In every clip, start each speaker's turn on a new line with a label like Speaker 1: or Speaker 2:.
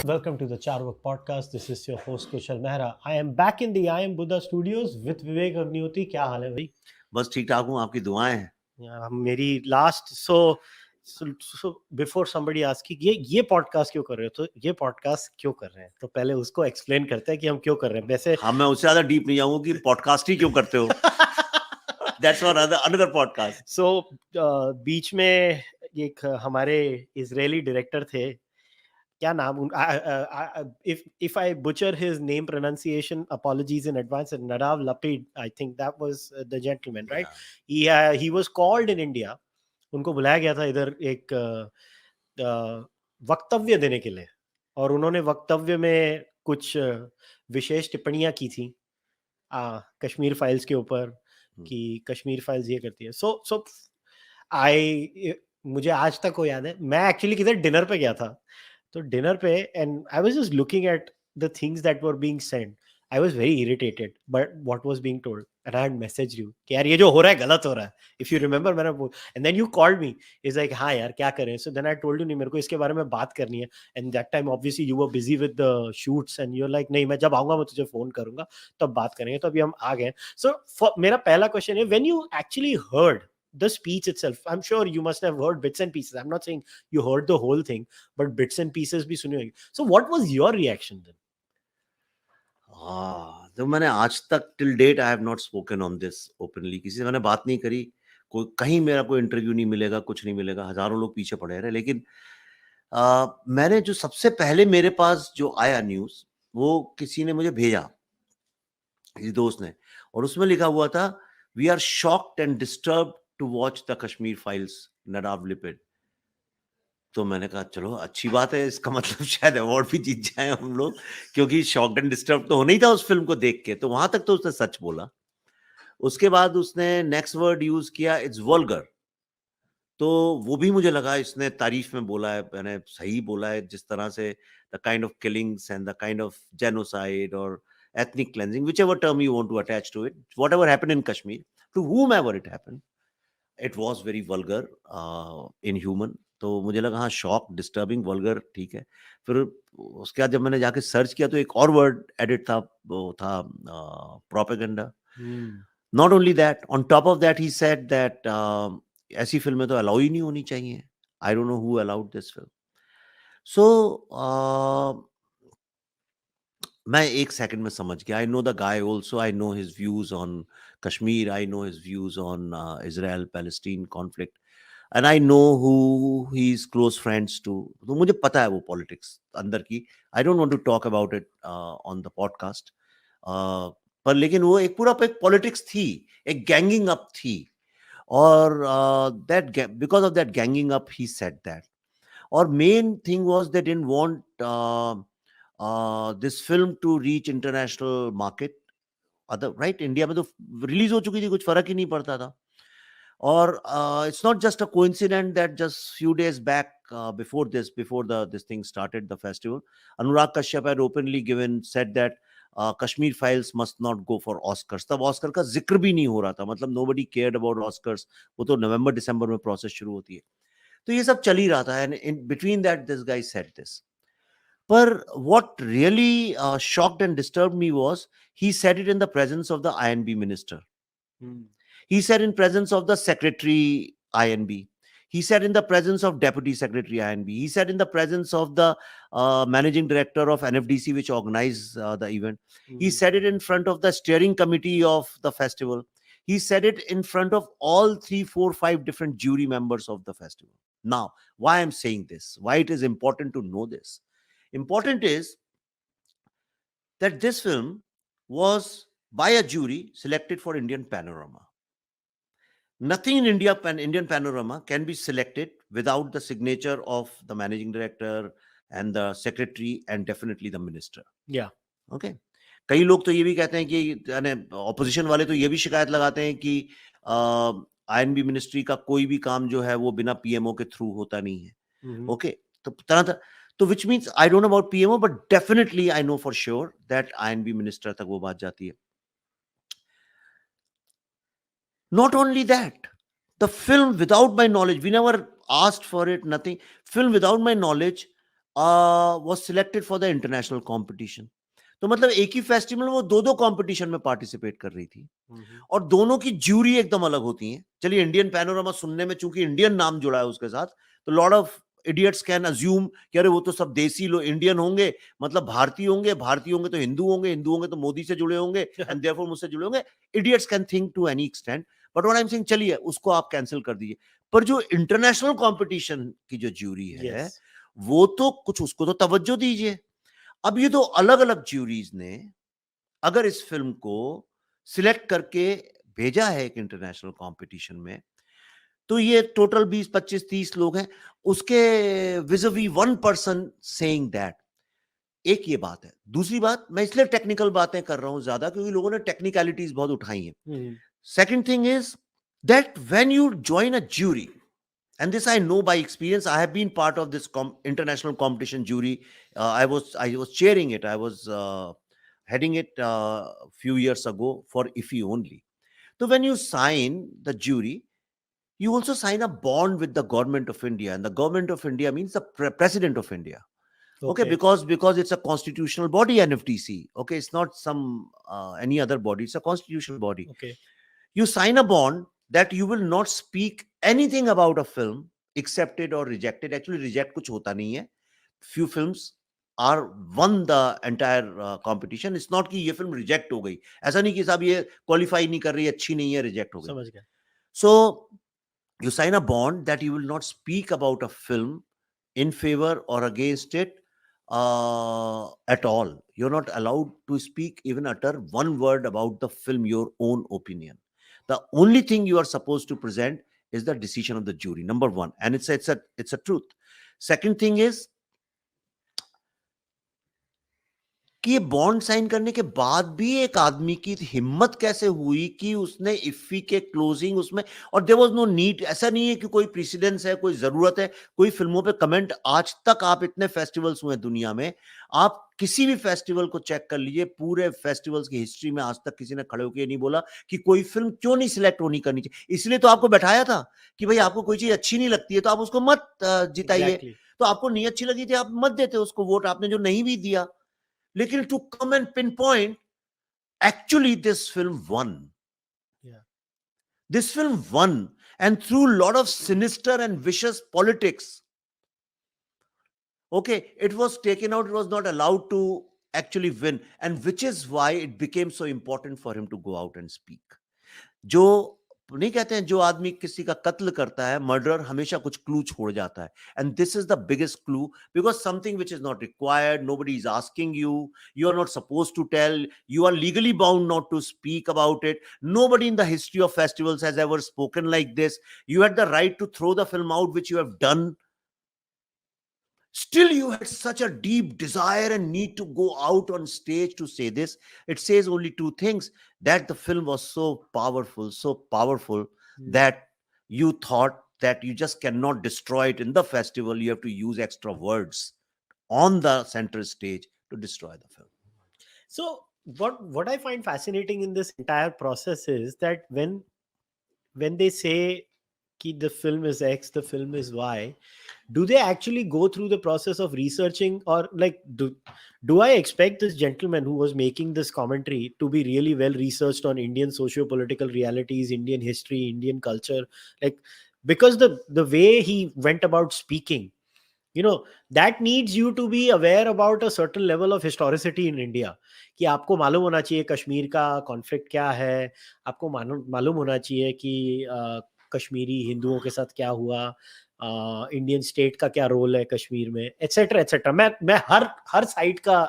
Speaker 1: Welcome to the Cārvāka podcast. This is your host Kushalmehra. I am back in the I Am Buddha studios with Vivek Agnihotri. क्या हाल है भाई?
Speaker 2: बस ठीक ठाक हूँ, आपकी दुआएं हैं।
Speaker 1: मेरी last so before somebody asks कि ये podcast क्यों कर रहे हो, तो ये podcast क्यों कर रहे हैं, तो पहले उसको एक्सप्लेन करते हैं कि हम क्यों कर रहे हैं. वैसे
Speaker 2: हाँ, मैं उससे ज्यादा डीप नहीं जाऊंगा कि पॉडकास्ट ही क्यों करते हो. That's for another podcast.
Speaker 1: So बीच में एक हमारे इजरायली डायरेक्टर थे, क्या नाम, if I butcher his name pronunciation, apologies in advance. Nadav Lapid, I think that was the gentleman, right? He was called in India. उनको बुलाया गया था इधर एक वक्तव्य देने के लिए, और उन्होंने वक्तव्य में कुछ विशेष टिप्पणियां की थी कश्मीर फाइल्स के ऊपर कि कश्मीर फाइल्स ये करती है. सो मुझे आज तक वो याद है, मैं एक्चुअली किधर डिनर पे गया था, तो डिनर पे and I was just looking at the things that were being send. I was very irritated but what was being told, and I had message you कि यार ये जो हो रहा है गलत हो रहा है, इफ यू रिमेंबर. मैंने and then you called me, is like हाँ यार क्या करें. So then I told you नहीं, मेरे को इसके बारे में बात करनी है. And that time obviously you were busy with the shoots and you are like नहीं, मैं जब आऊंगा मैं तुझे फोन करूंगा तब बात करेंगे. तो अभी हम आ गए. सो मेरा पहला क्वेश्चन है, when you actually heard the speech itself, I'm sure you must have heard bits and pieces. I'm not saying you heard the whole thing, but bits and pieces bhi suni hogi. So what was your reaction then?
Speaker 2: तो मैंने आज तक till date I have not spoken on this openly. किसी से मैंने बात नहीं करी, कोई कहीं मेरा कोई इंटरव्यू नहीं मिलेगा, कुछ नहीं मिलेगा, हजारों लोग पीछे पड़े रहे. लेकिन मैंने जो सबसे पहले मेरे पास जो आया न्यूज, वो किसी ने मुझे भेजा, किसी दोस्त ने, और उसमें लिखा हुआ था, we are shocked and disturbed to watch the Kashmir Files, Nadav Lapid. तो मैंने कहा चलो अच्छी बात है, इसका मतलब शायद अवार्ड भी जीत जाए हम लोग, क्योंकि शॉक्ड एंड डिस्टर्ब तो होना ही था उस फिल्म को देख के. तो वहां तक तो उसने सच बोला. उसके बाद उसने नेक्स्ट वर्ड यूज किया, इट्स वल्गर. तो वो भी मुझे लगा इसने तारीफ में बोला है, मैंने सही बोला है, जिस तरह से the kind of killings and the kind of genocide और ethnic cleansing, whichever term you want to attach to it, whatever happened in Kashmir, to whomever it happened, it was very vulgar, inhuman. तो मुझे लगा हाँ, shock, disturbing, vulgar, ठीक है. फिर उसके बाद जब मैंने जाके सर्च किया तो एक और वर्ड एडिट था, वो था propaganda. Not only that, on top of that he said that ऐसी फिल्में तो अलाउ ही नहीं होनी चाहिए. I don't know who allowed this film. So मैं एक सेकंड में समझ गया. I know the guy also, I know his views on Kashmir, I know his views on Israel Palestine conflict, and I know who he is close friends to. तो मुझे पता है वो पॉलिटिक्स अंदर की. I don't want to talk about it on the podcast, पर लेकिन वो एक पूरा एक पॉलिटिक्स थी, एक गैंगिंग अप थी, और that because of that ganging up he said that. और main thing was they didn't want this film to reach international market. Other right, India में तो रिलीज हो चुकी थी, कुछ फर्क ही नहीं पड़ता था. और it's not just a coincidence that just few days back, before this thing started, the festival, Anurag Kashyap had openly said that Kashmir Files must not go for Oscars. तब ऑस्कर का जिक्र भी नहीं हो रहा था, मतलब nobody cared about Oscars. वो तो नवंबर दिसंबर में प्रोसेस शुरू होती है. तो ये सब चल ही रहा था, and in between that this guy said this. पर what really shocked and disturbed me was he said it in the presence of the INB minister. He said in presence of the secretary INB. He said in the presence of deputy secretary INB. He said in the presence of the managing director of NFDC, which organized the event. He said it in front of the steering committee of the festival. He said it in front of all 3, 4, 5 different jury members of the festival. Now, why I'm saying this, why it is important to know this. Important is that this film was by a jury selected for Indian Panorama. Nothing in Indian Panorama can be selected without the signature of the managing director and the secretary and definitely the minister.
Speaker 1: Yeah.
Speaker 2: Okay. कई लोग तो ये भी कहते हैं कि opposition वाले तो ये भी शिकायत लगाते हैं कि आईएनबी मिनिस्ट्री का कोई भी काम जो है वो बिना पीएमओ के थ्रू होता नहीं है. ओके, तो तरह तो which means I don't know about PMO, but definitely I know for sure that INB minister तक वो बात जाती है. Not only that, the film without my knowledge, we never asked for it, nothing. Film without my knowledge, was selected for the international competition. तो मतलब एक ही festival वो दो कंपटीशन में पार्टिसिपेट कर रही थी और दोनों की ज्यूरी एकदम अलग होती है. चलिए इंडियन पैनोरामा सुनने में चूंकि इंडियन नाम जुड़ा है उसके साथ, तो lot of idiots can assume कि अरे वो तो सब देसी लोग इंडियन होंगे, मतलब भारतीय होंगे तो हिंदू होंगे तो मोदी से जुड़े होंगे एंड देयरफॉर मुझसे जुड़े होंगे. Idiots can think to any extent, but what I am saying, चलिए उसको आप कैंसिल कर दीजिए. पर जो इंटरनेशनल कंपटीशन की जो ज्यूरी है
Speaker 1: Yes.
Speaker 2: वो तो कुछ उसको तो तवज्जो दीजिए. अब ये तो अलग अलग ज्यूरीज ने अगर इस फिल्म को सिलेक्ट करके भेजा है एक इंटरनेशनल कंपटीशन में, तो ये टोटल 20 25 30 लोग हैं, उसके विज़-अ-वी वन पर्सन सेइंग दैट. एक ये बात है. दूसरी बात, मैं इसलिए टेक्निकल बातें कर रहा हूं ज्यादा क्योंकि लोगों ने टेक्निकलिटीज बहुत उठाई हैं. Second thing is that when you join a jury, and this I know by experience, I have been part of this international competition jury. I was chairing it. I was heading it few years ago for IFFI only. So when you sign the jury, you also sign a bond with the government of India, and the government of India means the president of India. Okay, because it's a constitutional body, NFTC. Okay, it's not some any other body, it's a constitutional body.
Speaker 1: Okay.
Speaker 2: You sign a bond that you will not speak anything about a film accepted or rejected. Actually reject कुछ होता नहीं है. Few films are won the entire competition. It's not कि ये film reject हो गई, ऐसा नहीं कि साहब ये qualify नहीं कर रही, अच्छी नहीं है, reject हो गई.
Speaker 1: समझ गया.
Speaker 2: So you sign a bond that you will not speak about a film in favor or against it at all. You're not allowed to speak, even utter one word about the film, your own opinion. The only thing you are supposed to present is the decision of the jury, number one, and it's a truth. Second thing is कि ये bond sign करने के बाद भी एक आदमी की हिम्मत कैसे हुई कि उसने इफ्फी के क्लोजिंग उसमें, और देयर वाज नो नीड. ऐसा नहीं है कि कोई प्रेसिडेंस है, कोई जरूरत है, कोई फिल्मों पे कमेंट. आज तक आप इतने फेस्टिवल्स हुए दुनिया में, आप किसी भी फेस्टिवल को चेक कर लीजिए, पूरे फेस्टिवल्स की हिस्ट्री में आज तक किसी ने खड़े होकर नहीं बोला कि कोई फिल्म क्यों नहीं सिलेक्ट होनी करनी चाहिए. इसलिए तो आपको बैठाया था कि भाई आपको कोई चीज अच्छी नहीं लगती है तो आप उसको मत जिताइए. तो आपको नहीं अच्छी लगी थी, आप मत देते उसको वोट, आपने जो नहीं भी दिया. लेकिन to come and pinpoint, actually this film won.
Speaker 1: Yeah.
Speaker 2: This film won, and through a lot of sinister and vicious politics. Okay, it was taken out, it was not allowed to actually win, and which is why it became so important for him to go out and speak. जो नहीं कहते हैं, जो आदमी किसी का कत्ल करता है, मर्डरर, हमेशा कुछ क्लू छोड़ जाता है. And this is the biggest clue, because something which is not required, nobody is asking you, you are not suppose to tell, you are legally bound not to speak about it. Nobody in the history of festivals has ever spoken like this. You had the right to throw the film out which you have done. Still, you had such a deep desire and need to go out on stage to say this. It says only two things: that the film was so powerful that you thought that you just cannot destroy it in the festival. You have to use extra words on the center stage to destroy the film.
Speaker 1: So what I find fascinating in this entire process is that when they say कि the film is X, the film is Y, do they actually go through the process of researching, or like do I expect this gentleman who was making this commentary to be really well researched on Indian socio-political realities, Indian history, Indian culture? Like, because the way he went about speaking, that needs you to be aware about a certain level of historicity in India. कि आपको मालूम होना चाहिए कश्मीर का conflict क्या है, आपको मालूम होना चाहिए कि कश्मीरी हिंदुओं के साथ क्या हुआ, इंडियन स्टेट का क्या रोल है कश्मीर में, एटसेट्रा एटसेट्रा. मैं हर साइड का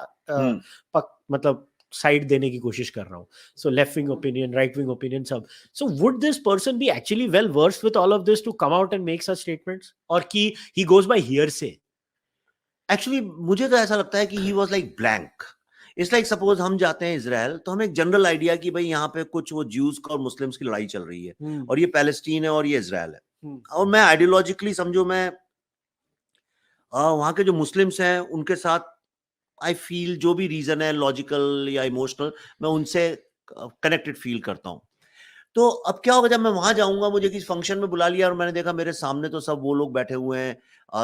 Speaker 1: मतलब साइड देने की कोशिश कर रहा हूँ. So left wing opinion, right wing opinion, सब. So would this person be actually well versed with all of this to come out and make such statements, और कि he goes by hearsay?
Speaker 2: Actually मुझे तो ऐसा लगता है कि he was like blank. It's like suppose हम जाते हैं इजराइल, तो हमें एक जनरल आइडिया कि भाई यहाँ पे कुछ वो ज्यूज का और मुस्लिम्स की लड़ाई चल रही है, और ये पैलेस्टीन है और ये इजराइल है. और मैं आइडियोलॉजिकली समझो, मैं वहां के जो मुस्लिम्स हैं उनके साथ आई फील, जो भी रीजन है लॉजिकल या इमोशनल, मैं उनसे कनेक्टेड फील करता हूँ. तो अब क्या होगा, जब मैं वहां जाऊंगा, मुझे किसी फंक्शन में बुला लिया और मैंने देखा मेरे सामने तो सब वो लोग बैठे हुए हैं,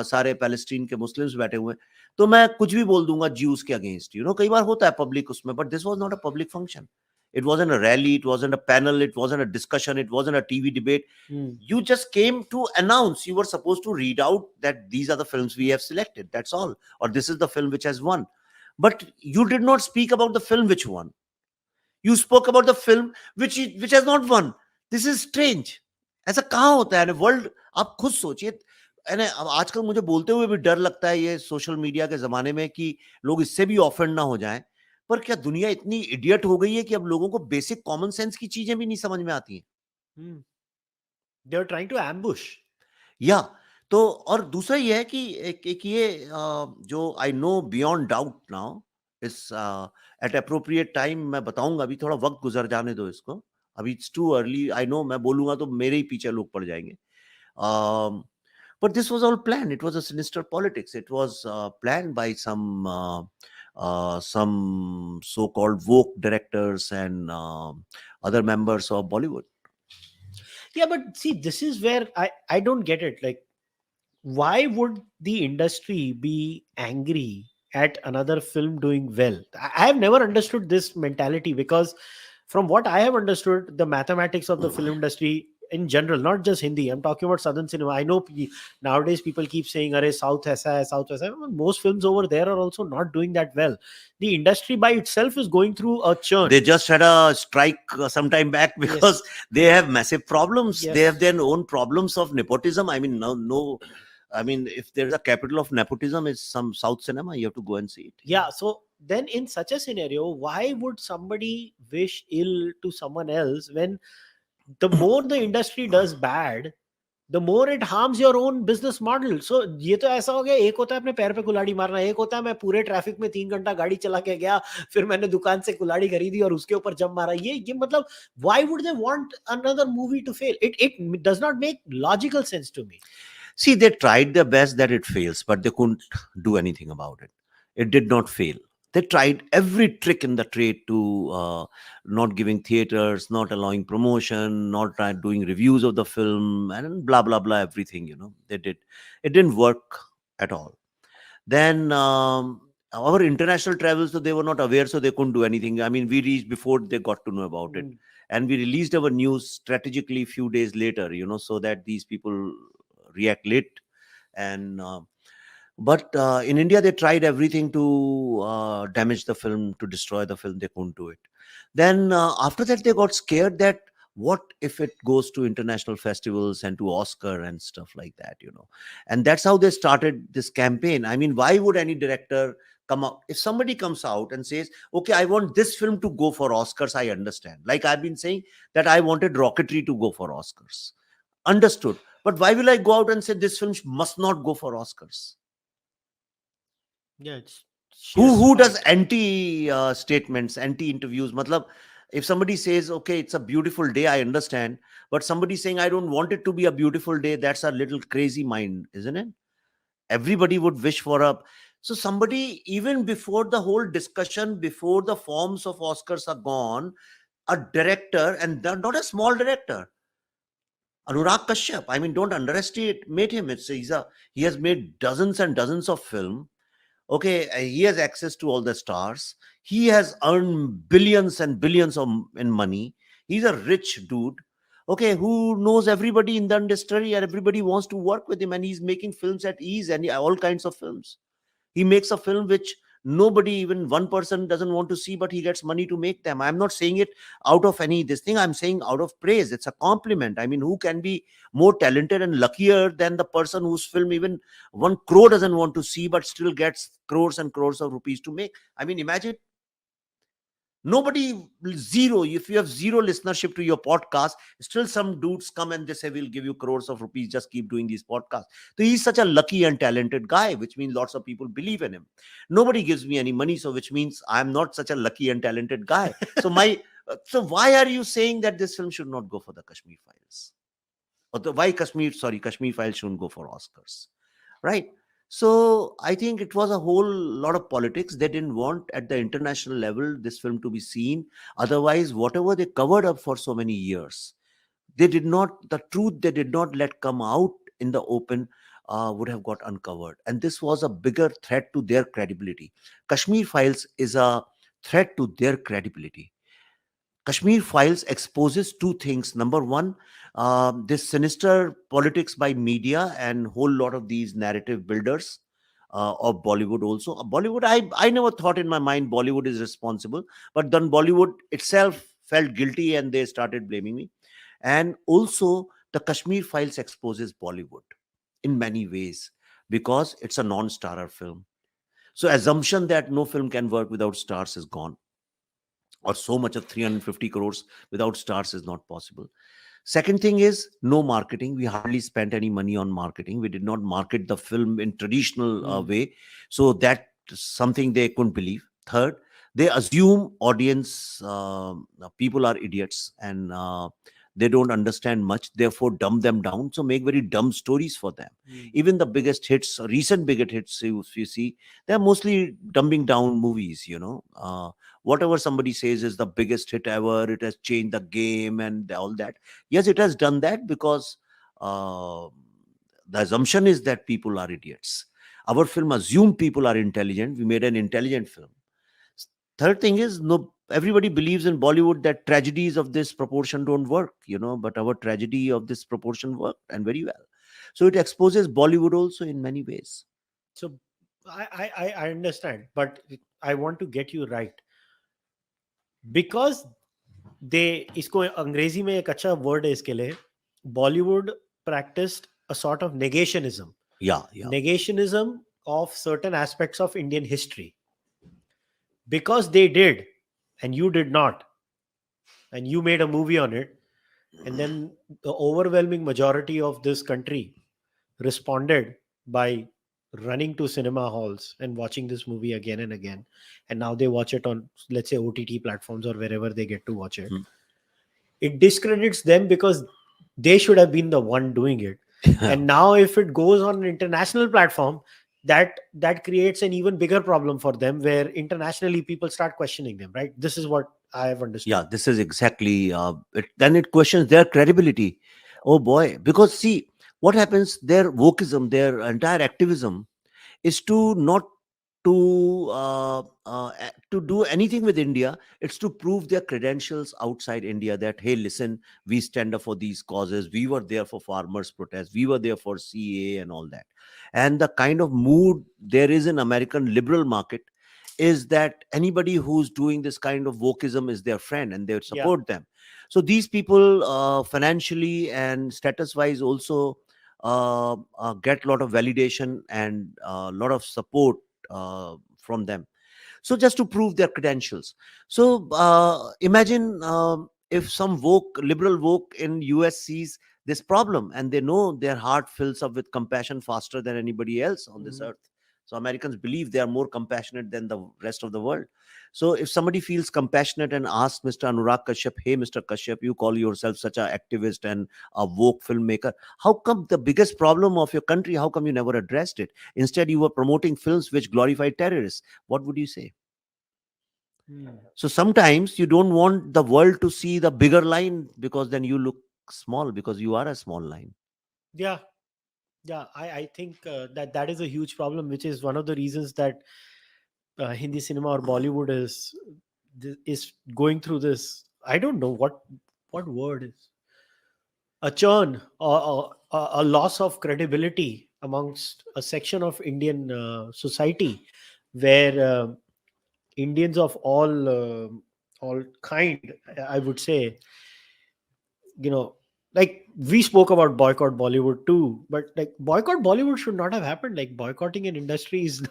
Speaker 2: सारे पैलेस्टीन के मुस्लिम्स बैठे हुए हैं, तो मैं कुछ भी बोल दूंगा ज्यूस के अगेंस्ट, कई बार होता है पब्लिक उसमें, but this was not a public function. It wasn't a rally, it wasn't a panel, it wasn't a discussion, it wasn't a TV debate.
Speaker 1: Hmm.
Speaker 2: You just came to announce. You were supposed to read out that these are the films we have selected, that's all, or this is the film which has won. But you did not speak about the film which won. You spoke about the film which has not won. This is strange. ऐसा कहाँ होता है world? आप खुद सोचिए. अब आजकल मुझे बोलते हुए भी डर लगता है ये सोशल मीडिया के जमाने में कि लोग इससे भी ऑफेंड ना हो जाएं. पर क्या दुनिया इतनी इडियट हो गई है कि अब लोगों को बेसिक कॉमन सेंस की चीजें भी नहीं समझ में आती हैं?
Speaker 1: Hmm. They were trying to ambush.
Speaker 2: या तो और दूसरा ये है कि एक ये जो I know beyond doubt now इस एट अप्रोप्रिएट टाइम मैं बताऊंगा. अभी थोड़ा वक्त गुजर जाने दो इसको. अभी it's too early. I know मैं बोलूंगा तो मेरे ही पीछे लोग पड़ जाएंगे. But this was all plan. It was a sinister politics. It was plan by some so-called woke directors and other members of Bollywood.
Speaker 1: Yeah, but see, this is where I don't get it. Like, why would the industry be angry at another film doing well? I have never understood this mentality, because from what I have understood, the mathematics of the film industry in general, not just Hindi, I'm talking about southern cinema. I know nowadays people keep saying, "Arey, South aisa hai, South aisa hai." Most films over there are also not doing that well. The industry by itself is going through a churn.
Speaker 2: They just had a strike some time back because
Speaker 1: Yes.
Speaker 2: they have massive problems.
Speaker 1: Yes.
Speaker 2: They have their own problems of nepotism. I mean, no. I mean, if there's a capital of nepotism, it's some South cinema. You have to go and see it.
Speaker 1: Yeah, so then in such a scenario, why would somebody wish ill to someone else, when the more the industry does bad, the more it harms your own business model? So ये तो ऐसा हो गया, एक होता है अपने पैर पे कुल्हाड़ी मारना, एक होता है मैं पूरे ट्रैफिक में 3 घंटा गाड़ी चला के गया, फिर मैंने दुकान से कुल्हाड़ी खरीदी और उसके ऊपर जम मारा. ये मतलब, why would they want another movie to fail? It does not make logical sense to me.
Speaker 2: See, they tried their best that it fails, but they couldn't do anything about it. It did not fail. They tried every trick in the trade to not giving theaters, not allowing promotion, not doing reviews of the film, and blah blah blah. Everything they did. It didn't work at all. Then our international travels, so they were not aware, so they couldn't do anything. I mean, we reached before they got to know about it, and we released our news strategically a few days later, so that these people react late. And but in India, they tried everything to damage the film, to destroy the film. They couldn't do it. Then after that, they got scared that what if it goes to international festivals and to Oscar and stuff like that, and that's how they started this campaign. I mean, why would any director come out? If somebody comes out and says, okay, I want this film to go for Oscars, I understand. Like I've been saying that I wanted Rocketry to go for Oscars. Understood. But why will I go out and say this film must not go for Oscars?
Speaker 1: Yeah, it's
Speaker 2: Who does anti statements, anti interviews? Matlab, if somebody says, okay, it's a beautiful day, I understand. But somebody saying, I don't want it to be a beautiful day, that's a little crazy mind, isn't it? Everybody would wish for a. So somebody, even before the whole discussion, before the forms of Oscars are gone, a director, and not a small director, Anurag Kashyap, I mean, don't underestimate him. He has made dozens and dozens of films. Okay, he has access to all the stars. He has earned billions and billions in money. He's a rich dude. Okay, who knows everybody in the industry and everybody wants to work with him, and he's making films at ease and all kinds of films. He makes a film which nobody, even one person, doesn't want to see, but he gets money to make them. I'm not saying it out of any this thing. I'm saying out of praise. It's a compliment. I mean, who can be more talented and luckier than the person whose film even 1 crore doesn't want to see, but still gets crores and crores of rupees to make? I mean, imagine. Nobody, zero. If you have zero listenership to your podcast, still some dudes come and they say, we'll give you crores of rupees, just keep doing these podcasts. So he's such a lucky and talented guy, which means lots of people believe in him. Nobody gives me any money, so which means I'm not such a lucky and talented guy. So why are you saying that this film should not go for the Kashmir Files? Or why Kashmir Files shouldn't go for Oscars, right? So I think it was a whole lot of politics. They didn't want at the international level this film to be seen. Otherwise, whatever they covered up for so many years, the truth they did not let come out in the open. would have got uncovered. And this was a bigger threat to their credibility. Kashmir Files is a threat to their credibility. Kashmir Files exposes two things. Number one, this sinister politics by media and whole lot of these narrative builders of Bollywood also. Bollywood, I never thought in my mind Bollywood is responsible, but then Bollywood itself felt guilty and they started blaming me. And also, the Kashmir Files exposes Bollywood in many ways because it's a non-starrer film. So assumption that no film can work without stars is gone, or so much of 350 crores without stars is not possible. Second thing is no marketing. We hardly spent any money on marketing. We did not market the film in traditional
Speaker 1: Hmm.
Speaker 2: way. So that something they couldn't believe. Third, they assume audience people are idiots and they don't understand much. Therefore, dumb them down. So make very dumb stories for them.
Speaker 1: Hmm.
Speaker 2: Even the biggest hits, recent biggest hits, you see, they're mostly dumbing down movies. Whatever somebody says is the biggest hit ever, it has changed the game and all that. Yes, it has done that because uh, the assumption is that people are idiots. Our film assumed people are intelligent. We made an intelligent film. Third thing is, no, everybody believes in Bollywood that tragedies of this proportion don't work, but our tragedy of this proportion worked and very well. So it exposes Bollywood also in many ways.
Speaker 1: So I understand, but I want to get you right, because दे इसको अंग्रेजी में एक अच्छा word है इसके लिए. Bollywood practiced a sort of negationism
Speaker 2: Yeah, yeah.
Speaker 1: negationism of certain aspects of Indian history, because they did and you did not, and you made a movie on it, and then the overwhelming majority of this country responded by running to cinema halls and watching this movie again and again, and now they watch it on, let's say, OTT platforms or wherever they get to watch it.
Speaker 2: Hmm.
Speaker 1: It discredits them because they should have been the one doing it. And now if it goes on an international platform, that creates an even bigger problem for them, where internationally people start questioning them, right? This is what I have understood.
Speaker 2: Yeah, this is exactly then it questions their credibility. Oh boy, because see what happens, their wokeism, their entire activism is to not to do anything with India. It's to prove their credentials outside India, that hey, listen, we stand up for these causes. We were there for farmers protest, we were there for CA and all that. And the kind of mood there is in American liberal market is that anybody who's doing this kind of wokeism is their friend and they would
Speaker 1: Yeah.
Speaker 2: support them. So these people financially and status wise also get a lot of validation and a lot of support from them, so just to prove their credentials. So imagine if some woke liberal woke in US sees this problem and they know their heart fills up with compassion faster than anybody else on this
Speaker 1: Mhm.
Speaker 2: earth. So Americans believe they are more compassionate than the rest of the world. So if somebody feels compassionate and asks Mr. Anurag Kashyap, hey Mr. Kashyap, you call yourself such an activist and a woke filmmaker, how come the biggest problem of your country, how come you never addressed it? Instead you were promoting films which glorify terrorists. What would you say?
Speaker 1: Hmm.
Speaker 2: So sometimes you don't want the world to see the bigger line because then you look small because you are a small line.
Speaker 1: Yeah, yeah, I think that is a huge problem, which is one of the reasons that Hindi cinema or Bollywood is going through this. I don't know what word is a churn, or a loss of credibility amongst a section of Indian society, where Indians of all kind, I would say, you know, like we spoke about boycott Bollywood too, but like boycott Bollywood should not have happened. Like boycotting an industry is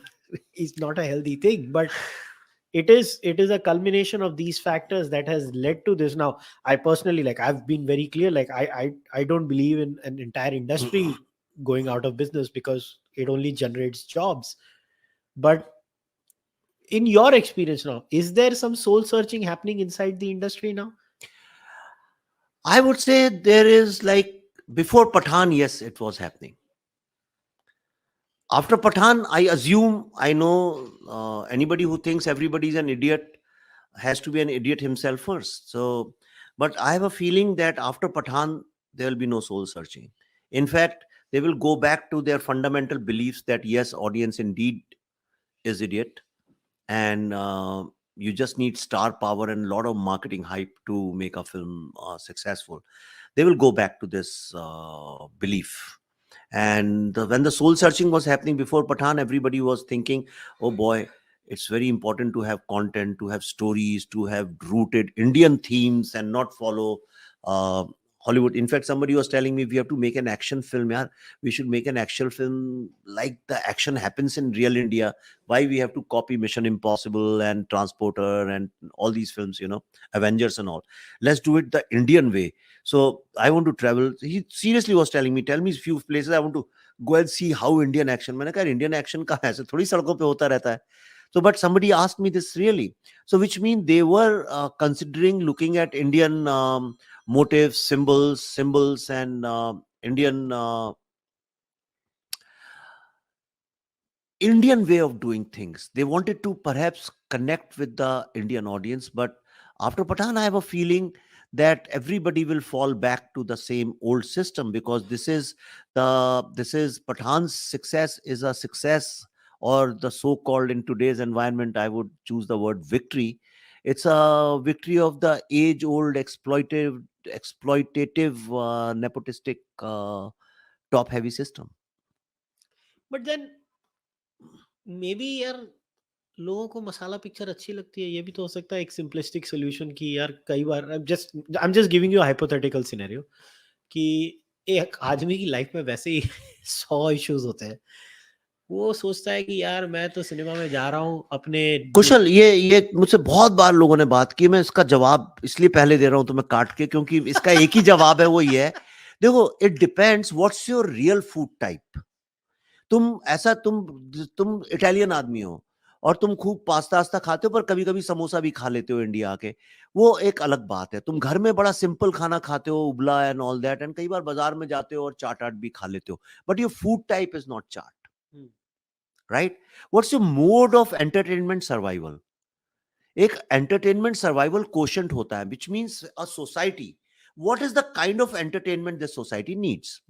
Speaker 1: is not a healthy thing, but it is a culmination of these factors that has led to this. Now I personally, like, I've been very clear, like I don't believe in an entire industry going out of business because it only generates jobs. But in your experience now, is there some soul searching happening inside the industry now?
Speaker 2: I would say there is, like, before Pathan, yes, it was happening. After Pathan, I assume, I know anybody who thinks everybody is an idiot has to be an idiot himself first. So, but I have a feeling that after Pathan, there will be no soul searching. In fact, they will go back to their fundamental beliefs that yes, audience indeed is idiot, and you just need star power and a lot of marketing hype to make a film successful. They will go back to this belief. And when the soul searching was happening before Pathan, everybody was thinking, oh boy, it's very important to have content, to have stories, to have rooted Indian themes and not follow uh, Hollywood. In fact, somebody was telling me we have to make an action film. Yeah, we should make an action film like the action happens in real India. Why we have to copy Mission Impossible and Transporter and all these films, Avengers and all. Let's do it the Indian way. So I want to travel. He seriously was telling me, tell me few places I want to go and see how Indian action. मैंने कहा Indian action कहाँ है? ऐसे थोड़ी सड़कों पे होता रहता है. So, but somebody asked me this really. So, which means they were considering looking at Indian motifs, symbols, and Indian way of doing things. They wanted to perhaps connect with the Indian audience, but after Pathan, I have a feeling that everybody will fall back to the same old system, because this is Pathan's success is a success, or the so-called, in today's environment, I would choose the word victory. It's a victory of the age-old exploitative, nepotistic, top-heavy system.
Speaker 1: But then maybe यार लोगों को मसाला picture अच्छी लगती है, ये भी तो हो सकता है एक सिंपलिस्टिक सोल्यूशन की यार. कई बार I am just giving you hypothetical scenario कि एक आदमी की लाइफ में वैसे ही 100 इश्यूज होते हैं. वो सोचता है कि यार मैं तो सिनेमा में जा रहा हूँ अपने
Speaker 2: कुशल, ये मुझसे बहुत बार लोगों ने बात की. मैं इसका जवाब इसलिए पहले दे रहा हूं तुम्हें काट के, क्योंकि इसका एक ही जवाब है, वो ये है. देखो, it depends what's your real food type. तुम इटालियन आदमी हो और तुम खूब पास्ता वास्ता खाते हो, पर कभी कभी समोसा भी खा लेते हो इंडिया आके, वो एक अलग बात है. तुम घर में बड़ा सिंपल खाना खाते हो, उबला एंड ऑल दैट, एंड कई बार बाजार में जाते हो और चाट भी खा लेते हो, but your food type is not chaat. Right? What's your mode of entertainment survival? एक एंटरटेनमेंट सर्वाइवल कोशेंट होता है, which means a society, what is the kind of entertainment this society needs.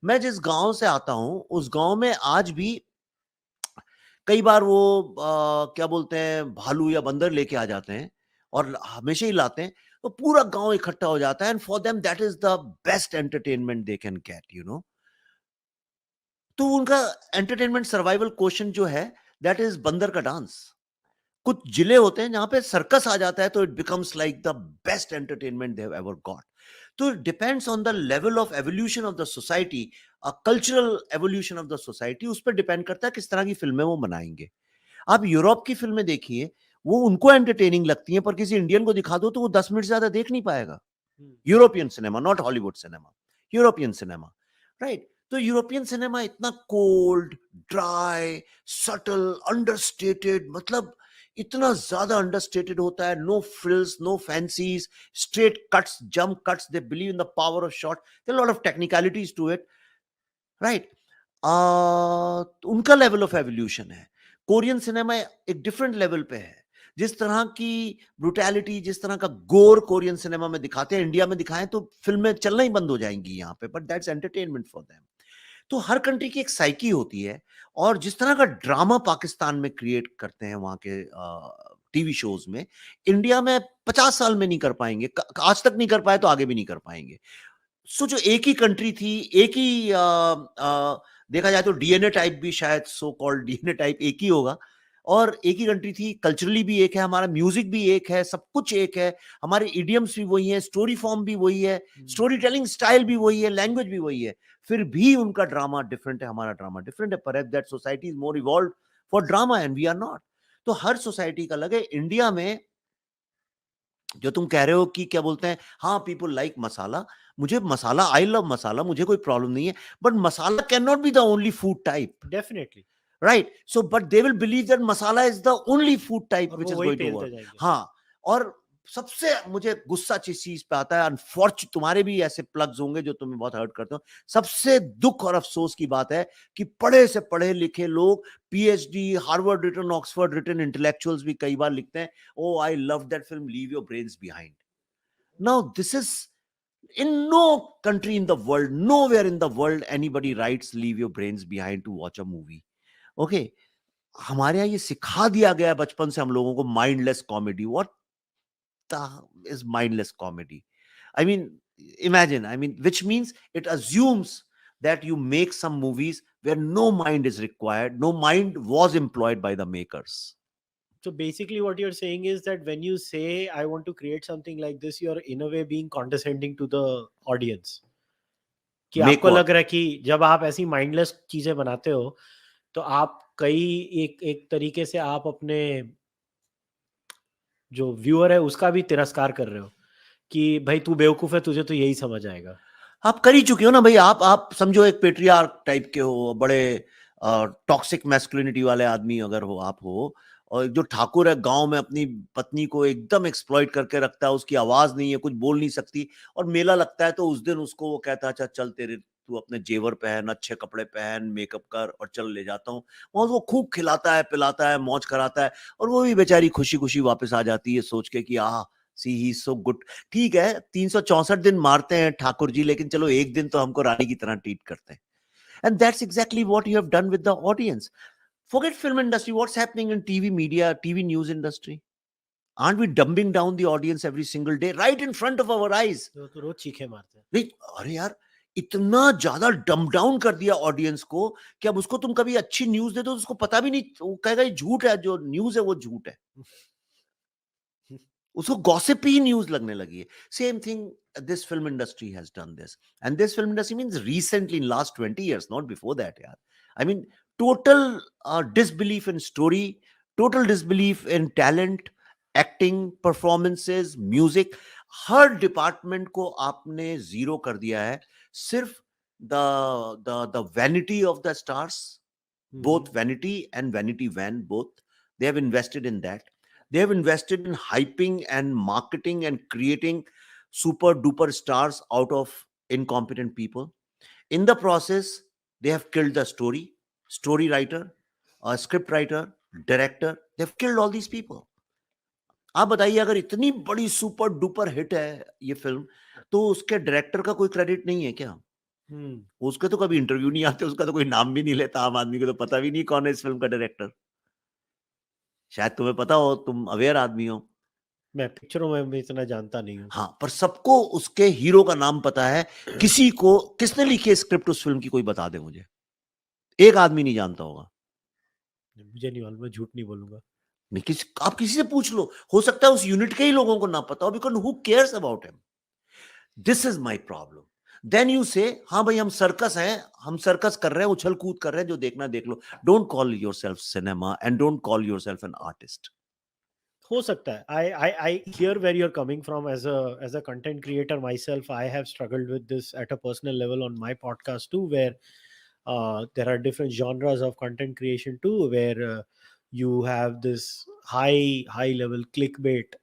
Speaker 2: मैं जिस गांव से आता हूं, उस गांव में आज भी कई बार वो क्या बोलते हैं, भालू या बंदर लेके आ जाते हैं, और हमेशा ही लाते हैं, तो पूरा गांव इकट्ठा हो जाता है, and for them that is the best entertainment they can get. तो उनका एंटरटेनमेंट सर्वाइवल क्वेश्चन जो है, दैट इज बंदर का डांस. कुछ जिले होते हैं जहां पे सर्कस आ जाता है, तो it becomes like the best entertainment they have ever got. तो it depends on the level of evolution of the society, cultural evolution of the society. उस पर डिपेंड करता है किस तरह की फिल्में वो बनाएंगे. आप यूरोप की फिल्में देखिए, वो उनको एंटरटेनिंग लगती हैं, पर किसी इंडियन को दिखा दो तो वो 10 मिनट ज्यादा देख नहीं पाएगा. European cinema, not Hollywood cinema, European cinema. Right? तो यूरोपियन सिनेमा इतना कोल्ड, ड्राई, सटल, अंडरस्टेटेड, मतलब इतना ज्यादा अंडरस्टेटेड होता है. No frills, no fancies, straight cuts, jump cuts. They believe in the power of shot. There are lot of technicalities to it. Right? उनका level of evolution है. Korean cinema एक different level पे है. जिस तरह की ब्रुटैलिटी, जिस तरह का गोर कोरियन सिनेमा में दिखाते हैं, इंडिया में दिखाएं तो फिल्में चलना ही बंद हो जाएंगी यहाँ पे, but that's entertainment for them. तो हर कंट्री की एक साइकी होती है, और जिस तरह का ड्रामा पाकिस्तान में क्रिएट करते हैं वहां के टीवी शोज में, इंडिया में 50 साल में नहीं कर पाएंगे. आज तक नहीं कर पाए तो आगे भी नहीं कर पाएंगे. सो जो एक ही कंट्री थी, एक ही देखा जाए तो डीएनए टाइप भी शायद, सो कॉल्ड डीएनए टाइप एक ही होगा, और एक ही कंट्री थी. कल्चरली भी एक है, हमारा म्यूजिक भी एक है, सब कुछ एक है, हमारे इडियम्स भी वही है, स्टोरी फॉर्म भी वही है, स्टोरी टेलिंग स्टाइल भी वही है, लैंग्वेज भी वही है. फिर भी उनका ड्रामा डिफरेंट है, हमारा ड्रामा डिफरेंट है. Perhaps that society is more evolved for drama and we are not. तो हर सोसाइटी का अलग है. इंडिया में जो तुम कह रहे हो कि क्या बोलते हैं, हाँ पीपल लाइक मसाला, मुझे मसाला, आई लव मसाला, मुझे कोई प्रॉब्लम नहीं है, but masala can not be the only food type.
Speaker 1: Definitely.
Speaker 2: Right? So but they will believe that masala is the only food type which is going to work. हाँ. और सबसे मुझे गुस्सा जिस चीज पे आता है, अनफॉर्चुनेट, तुम्हारे भी ऐसे प्लग्स होंगे जो तुम्हें बहुत हर्ट करते हो, सबसे दुख और अफसोस की बात है कि पढ़े से पढ़े लिखे लोग, PhD, Harvard written, Oxford written intellectuals भी कई बार लिखते हैं, oh I love that film, leave your brains behind. Now this is In no country in the world, nowhere in the world, anybody writes leave your brains behind to watch a movie. Okay, हमारे यहाँ ये सिखा दिया गया है बचपन से हम लोगों को mindless comedy. What the is mindless comedy? I mean, imagine, I mean, which means it assumes that you make some movies where no mind is required, no mind was employed by the makers.
Speaker 1: So basically, what you're saying is that when you say I want to create something like this, you're in a way being condescending to the audience. कि
Speaker 2: Make
Speaker 1: आपको
Speaker 2: what?
Speaker 1: लग रहा है कि जब आप ऐसी mindless चीजें बनाते हो तो आप कई एक एक तरीके से आप अपने जो व्यूअर है उसका भी तिरस्कार कर रहे हो कि भाई तू बेवकूफ है, तुझे तो यही समझ आएगा.
Speaker 2: आप कर ही चुके हो ना भाई. आप समझो एक पेट्रियार्क टाइप के हो, बड़े टॉक्सिक मैस्कुलिनिटी वाले आदमी अगर हो, आप हो, और जो ठाकुर है गांव में अपनी पत्नी को एकदम एक्सप्लॉइट करके रखता है, उसकी आवाज नहीं है, कुछ बोल नहीं सकती, और मेला लगता है तो उस दिन उसको वो कहता है अच्छा चल तेरे तू अपने जेवर पहन, अच्छे कपड़े पहन, मेकअप कर और चल ले जाता हूँ. और वो खूब खिलाता है, पिलाता है, मौज कराता है, और वो भी बेचारी खुशी खुशी वापस आ जाती है सोच के कि सी ही सो गुड. ठीक है, 364 दिन मारते हैं ठाकुर जी, लेकिन चलो एक दिन तो हमको रानी की तरह ट्रीट करते हैं. And that's exactly what you have done with the audience. Forget film industry. What's happening in TV media, TV news industry? Aren't we dumbing down the audience every single day, right in front of our eyes?
Speaker 1: तो रोज चीखे मारते हैं.
Speaker 2: नहीं, अरे यार, इतना ज्यादा डम डाउन कर दिया ऑडियंस को कि अब उसको तुम कभी अच्छी न्यूज दे दो तो उसको पता भी नहीं, वो कहेगा ये झूठ है, जो न्यूज है वो झूठ है. उसको गॉसिप ही न्यूज लगने लगी है. Same thing this film industry has done this, and this film industry means recently in last 20 years, not before that. Yeah, I mean, total disbelief in story, total disbelief in talent, acting, performances, music. Her department को आपने zero कर दिया है. सिर्फ the vanity of the stars, both vanity and vanity van, both they have invested in that. They have invested in hyping and marketing and creating super duper stars out of incompetent people. In the process, they have killed the story writer, a script writer, director. They've killed all these people. आप बताइए, अगर इतनी बड़ी super duper hit है ये film, तो उसके director का कोई क्रेडिट नहीं है क्या? उसके तो कभी इंटरव्यू नहीं आते, उसका तो कोई नाम भी नहीं लेता, आम आदमी को तो पता भी नहीं कौन है इस फिल्म का डायरेक्टर. शायद तुम्हें पता हो, तुम अवेयर आदमी हो.
Speaker 1: मैं पिक्चरों में भी इतना जानता नहीं हूँ.
Speaker 2: हाँ, पर सबको उसके हीरो का नाम पता है. किसी को किसने लिखी स्क्रिप्ट उस फिल्म की, कोई बता दे मुझे. एक आदमी नहीं जानता होगा.
Speaker 1: मुझे नहीं मालूम, मैं झूठ नहीं बोलूंगा.
Speaker 2: नहीं, आप किसी से पूछ लो, हो सकता है उस यूनिट के ही लोगों को ना पता हो, because who cares about him. This is my problem. Then you say हाँ भाई हम सर्कस हैं, हम सर्कस कर रहे हैं, उछल कूद कर रहे हैं, जो देखना देख लो. Don't call yourself cinema and don't call yourself an artist.
Speaker 1: हो सकता है. I hear where you're coming from. As a content creator myself, I have struggled with this at a personal level on my podcast too, where there are different genres of content creation too, where you have this high level clickbait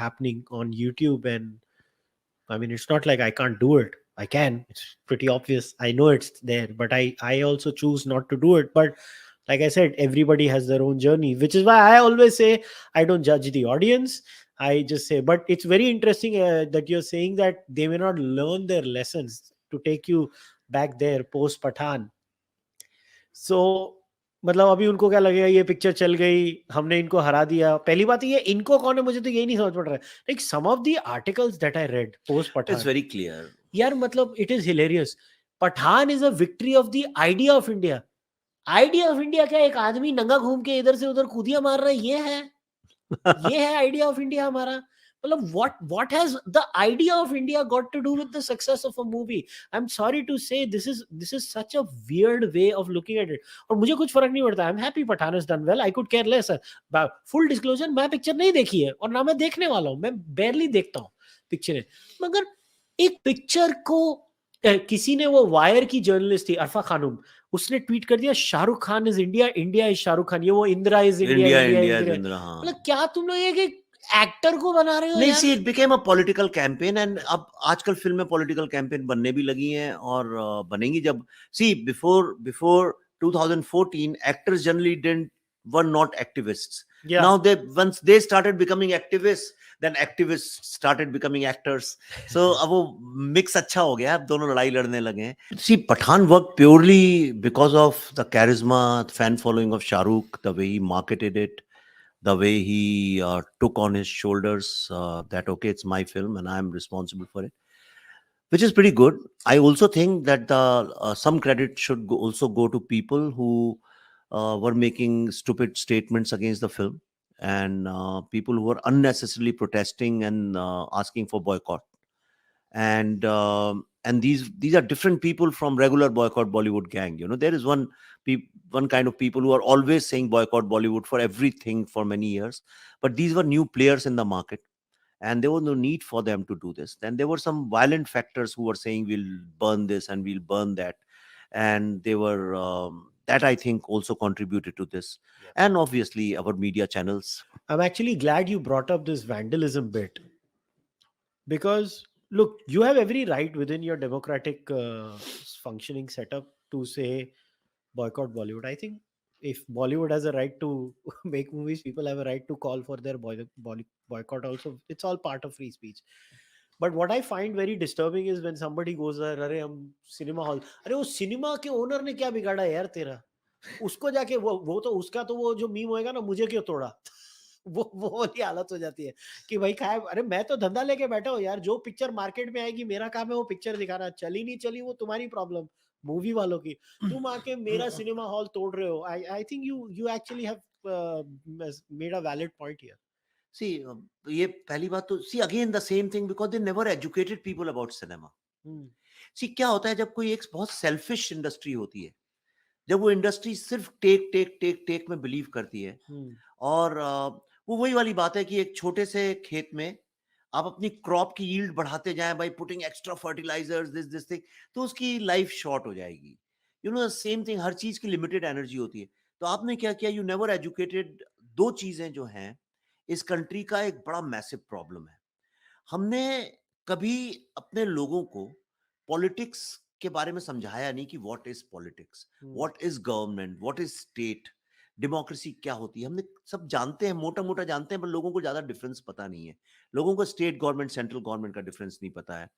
Speaker 1: happening on YouTube. And I mean, it's not like I can't do it. I can. It's pretty obvious. I know it's there, but I also choose not to do it. But like I said, everybody has their own journey, which is why I always say I don't judge the audience. I just say, but it's very interesting that you're saying that they may not learn their lessons. To take you back there post Pathan. So मतलब अभी उनको क्या लगेगा, ये picture चल गई, हमने इनको हरा दिया. पहली बात ये इनको कौन है, मुझे तो यही नहीं समझ पड़ रहा है. Like some of the articles that I read post
Speaker 2: it's
Speaker 1: Pathaan,
Speaker 2: very clear.
Speaker 1: यार मतलब it is hilarious. Pathaan is a victory of the idea of India. Idea of India क्या, एक आदमी नंगा घूम के इधर से उधर कूदिया मार रहा है, ये है आइडिया ऑफ इंडिया हमारा. मतलब what has the idea of India got to do with the success of a movie? I'm sorry to say this is such a weird way of looking at it. और मुझे कुछ फर्क नहीं पड़ता. I'm happy Pathan has done well. I could care less. Full disclosure, मैं picture नहीं देखी है और ना मैं देखने वाला हूँ. मैं barely देखता हूँ पिक्चरें. मगर एक पिक्चर को किसी ने, वो वायर की जर्नलिस्ट थी अरफा खानम, उसने ट्वीट कर दिया Shahrukh Khan is India, India is Shahrukh Khan. ये वो Indira is India,
Speaker 2: India is Indira. हाँ,
Speaker 1: मतलब क्या तुम लोग एक एक्टर को बना रहे हो
Speaker 2: नहीं.
Speaker 1: यार?
Speaker 2: See it became a political campaign, and अब आजकल फिल्म में पॉलिटिकल कैंपेन बनने भी लगी हैं और बनेंगी. जब see before 2014 actors generally didn't were not activists.
Speaker 1: Yeah.
Speaker 2: Now they, once they started becoming activists, then activists started becoming actors. So अब वो mix अच्छा हो गया, अब दोनों लड़ाई लड़ने लगे हैं. See, Pathan worked purely because of the charisma, fan following of Shah Rukh, the way he marketed it, the way he took on his shoulders that okay, it's my film and I'm responsible for it, which is pretty good. I also think that the some credit should also go to people who were making stupid statements against the film, and people who were unnecessarily protesting and asking for boycott. And these are different people from regular boycott Bollywood gang. You know, there is one kind of people who are always saying boycott Bollywood for everything for many years, but these were new players in the market and there was no need for them to do this. Then there were some violent factors who were saying we'll burn this and we'll burn that, and they were that I think also contributed to this.
Speaker 1: Yeah.
Speaker 2: And obviously our media channels.
Speaker 1: I'm actually glad you brought up this vandalism bit, because look, you have every right within your democratic functioning setup to say boycott Bollywood. I think if Bollywood has a right to make movies, people have a right to call for their boycott also. It's all part of free speech. But what I find very disturbing is when somebody goes there, अरे हम cinema hall, अरे वो cinema के owner ने क्या बिगाड़ा यार तेरा, उसको जाके वो तो उसका तो वो जो मीम होएगा ना, मुझे क्यों तोड़ा, वो वाली हालत हो जाती है कि भाई खाए, अरे मैं तो धंधा लेके बैठा हूँ यार, जो पिक्चर मार्केट में आएगी मेरा काम है वो पिक्चर दिखाना, चली नहीं चली वो तुम्हारी प्रॉब्लम, मूवी वालों की, तुम आके मेरा सिनेमा हॉल तोड़ रहे हो. I think you actually have made a valid point here.
Speaker 2: See, ये पहली बात तो see again the same thing because they never educated people about cinema. See, क्या होता है जब कोई एक बहुत सेल्फिश इंडस्ट्री होती है, जब वो इंडस्ट्री सिर्फ टेक टेक टेक टेक में बिलीव करती है, और वो वही वाली बात है कि एक छोटे से खेत में आप अपनी क्रॉप की यील्ड बढ़ाते जाएं by putting extra fertilisers this thing, तो उसकी लाइफ शॉर्ट हो जाएगी. यू नो, सेम थिंग, हर चीज की लिमिटेड एनर्जी होती है. तो आपने क्या किया, यू नेवर एजुकेटेड. दो चीजें जो हैं इस कंट्री का एक बड़ा मैसिव प्रॉब्लम है, हमने कभी अपने लोगों को पॉलिटिक्स के बारे में समझाया नहीं कि what is politics, what is government, what is state, democracy क्या होती है. हमने सब जानते हैं, मोटा मोटा जानते हैं, पर लोगों को ज्यादा डिफरेंस पता नहीं है. लोगों को स्टेट गवर्नमेंट सेंट्रल गवर्नमेंट का डिफरेंस नहीं पता है.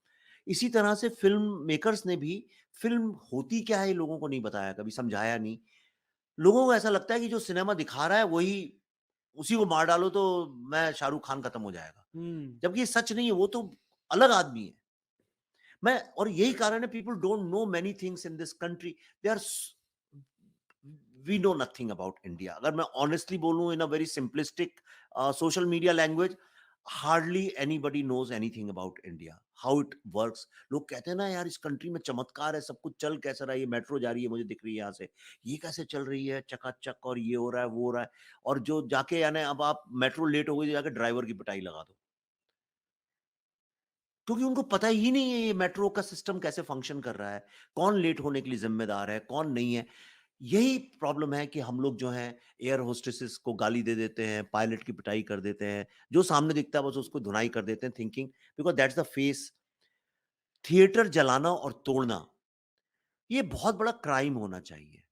Speaker 2: इसी तरह से फिल्म मेकर्स ने भी फिल्म होती क्या है लोगों को नहीं बताया, कभी समझाया नहीं. लोगों को ऐसा लगता है कि जो सिनेमा दिखा रहा है वही, उसी को मार डालो तो मैं शाहरुख खान खत्म हो जाएगा, जबकि ये सच नहीं है, वो तो अलग आदमी है. मैं, और यही कारण है people don't know many things in this country. They are, we know nothing about India. अगर मैं ऑनेस्टली बोलूं in a very simplistic social media language, hardly anybody knows anything about India, how it works. लोग कहते हैं ना यार इस country में चमत्कार है, सब कुछ चल कैसा रहा है, ये मेट्रो जा रही है मुझे दिख रही है यहाँ से, ये कैसे चल रही है चकाचक, और ये हो रहा है वो हो रहा है. और जो जाके, यानी अब आप मेट्रो लेट हो गई, जाके ड्राइवर की पिटाई लगा दो, क्योंकि उनको पता ही नहीं है ये मेट्रो का सिस्टम कैसे फंक्शन कर रहा है, कौन लेट होने के लिए जिम्मेदार है, कौन नहीं है. यही प्रॉब्लम है कि हम लोग जो हैं एयर होस्टेसेस को गाली दे देते हैं, पायलट की पिटाई कर देते हैं, जो सामने दिखता है बस उसको धुनाई कर देते हैं, thinking because that's the face. Theatre जलाना और तोड़ना ये बहुत बड़ा क्राइम होना चाहिए.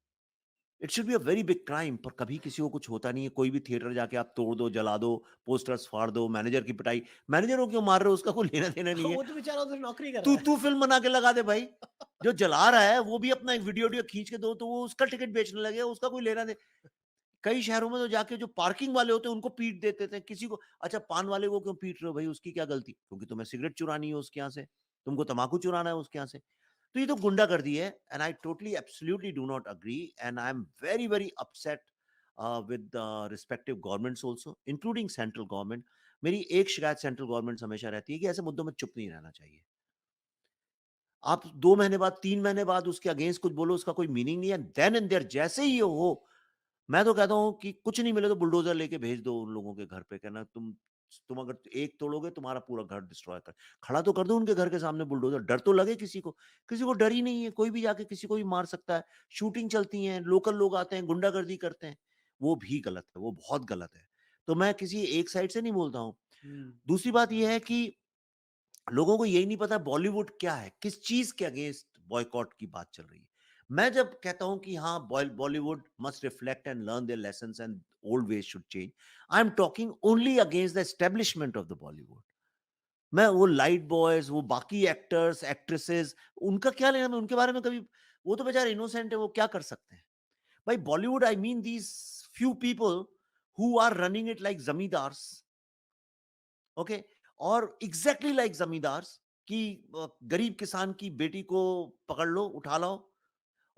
Speaker 2: It should be a very big crime, पर कभी किसी को कुछ होता नहीं है. कोई भी थिएटर जाके आप तोड़ दो, जला दो, पोस्टर्स फाड़ दो, मैनेजर की पिटाई. मैनेजर को क्यों मार रहे हो, उसका कोई लेना देना नहीं है.
Speaker 1: वो तो बेचारा उधर नौकरी कर
Speaker 2: तू
Speaker 1: रहा है.
Speaker 2: तू फिल्म बना के लगा दे भाई. जो जला रहा है वो भी अपना एक वीडियो खींच के दो, तो वो उसका टिकट बेचने लगे, उसका कोई लेना दे. कई शहरों में तो जाके जो पार्किंग वाले होते हैं उनको पीट देते थे. किसी को, अच्छा पान वाले को क्यों पीट रहे हो भाई, उसकी क्या गलती, क्योंकि तुम्हें सिगरेट चुरानी है उसके यहाँ से, तुमको तंबाकू चुराना है उसके यहाँ से. तो ये तो गुंडागर्दी है, and I totally absolutely do not agree, and I am very very upset with respective governments also, including central government. मेरी एक शिकायत सेंट्रल गवर्नमेंट हमेशा रहती है कि ऐसे मुद्दों में चुप नहीं रहना चाहिए. आप 2 महीने बाद, 3 महीने बाद उसके अगेंस्ट कुछ बोलो, उसका कोई मीनिंग नहीं है. देन एंड देयर जैसे ही ये हो, मैं तो कहता हूँ कि कुछ नहीं मिले तो बुलडोजर लेके भेज दो उन लोगों के घर पे, कहना तुम अगर एक तोड़ोगे तुम्हारा पूरा घर डिस्ट्रॉय कर, खड़ा तो कर दो उनके घर के सामने बुलडोजर. डर तो लगे किसी को, किसी को डर ही नहीं है. कोई भी जाके किसी को भी मार सकता है. शूटिंग चलती है, लोकल लोग आते हैं, गुंडागर्दी करते हैं. वो भी गलत है, वो बहुत गलत है. तो मैं किसी एक साइड से नहीं बोलता हूँ. दूसरी बात यह है कि लोगों को यही नहीं पता बॉलीवुड क्या है, किस चीज के अगेंस्ट बॉयकॉट की बात चल रही है. मैं जब कहता हूं कि हाँ, Bollywood must reflect and learn their lessons and old ways should change. I'm talking only against the establishment of the Bollywood. मैं वो लाइट बॉयज, वो बाकी एक्टर्स एक्ट्रेसेस, उनका क्या लेना, मैं उनके बारे में कभी, वो तो बेचारे इनोसेंट है, वो क्या कर सकते हैं भाई. Bollywood, I mean these few people who are running it like zamindars. Okay, और एग्जैक्टली लाइक जमींदार्स कि गरीब किसान की बेटी को पकड़ लो, उठा लो,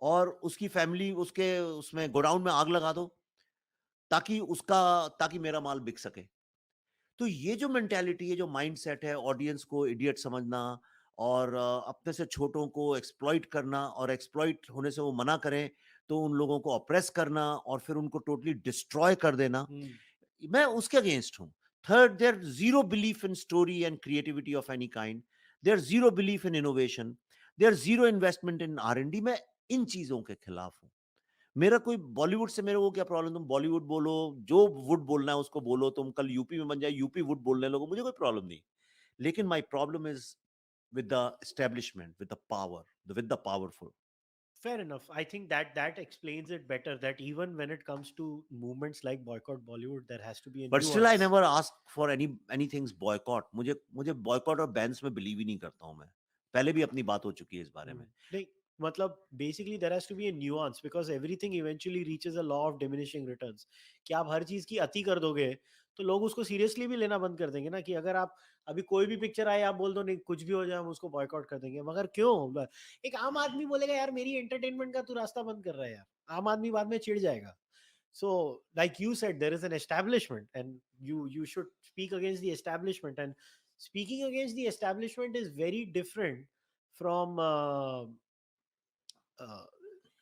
Speaker 2: और उसकी फैमिली, उसके उसमें गोडाउन में आग लगा दो, ताकि मेरा माल बिक सके. तो ये जो मेंटालिटी है, जो माइंडसेट है, ऑडियंस को इडियट समझना, और अपने से छोटों को एक्सप्लॉइट करना, और एक्सप्लॉइट होने से वो मना करें तो उन लोगों को ऑप्रेस करना, और फिर उनको टोटली डिस्ट्रॉय कर देना, मैं उसके अगेंस्ट हूं. Third, there zero belief in story and creativity of any kind. There zero belief in innovation. There zero investment in R&D. मैं इन चीजों के खिलाफ हूं. मेरा कोई बॉलीवुड से, मेरे को क्या प्रॉब्लम, तुम बॉलीवुड बोलो, जो वुड बोलना है उसको बोलो, तुम कल यूपी में बन जाए, यूपी वुड बोलने लोगो, मुझे कोई प्रॉब्लम नहीं. लेकिन my problem is with the establishment, with the power, with the powerful.
Speaker 1: Fair enough. I think that explains it better. That even when it comes to movements like Boycott Bollywood, there has to be a
Speaker 2: But still, I
Speaker 1: nuance.
Speaker 2: never asked for anything's boycott. मुझे boycott और bans में believe ही नहीं करता हूँ मैं. पहले भी अपनी बात हो चुकी है इस बारे में.
Speaker 1: नहीं, मतलब basically there has to be a nuance, because everything eventually reaches a law of diminishing returns. कि आप हर चीज की अति कर दोगे तो लोग उसको सीरियसली भी लेना बंद कर देंगे ना. कि अगर आप अभी कोई भी पिक्चर आए, आप बोल दो नहीं कुछ भी हो जाए हम उसको बॉयकॉट कर देंगे, मगर क्यों? एक आम आदमी बोलेगा यार मेरी एंटरटेनमेंट का तू रास्ता बंद कर रहा है यार. आम आदमी बाद में चिढ़ जाएगा. So like you said, there is an establishment, and you should speak against the establishment. And speaking against the establishment is very different from uh,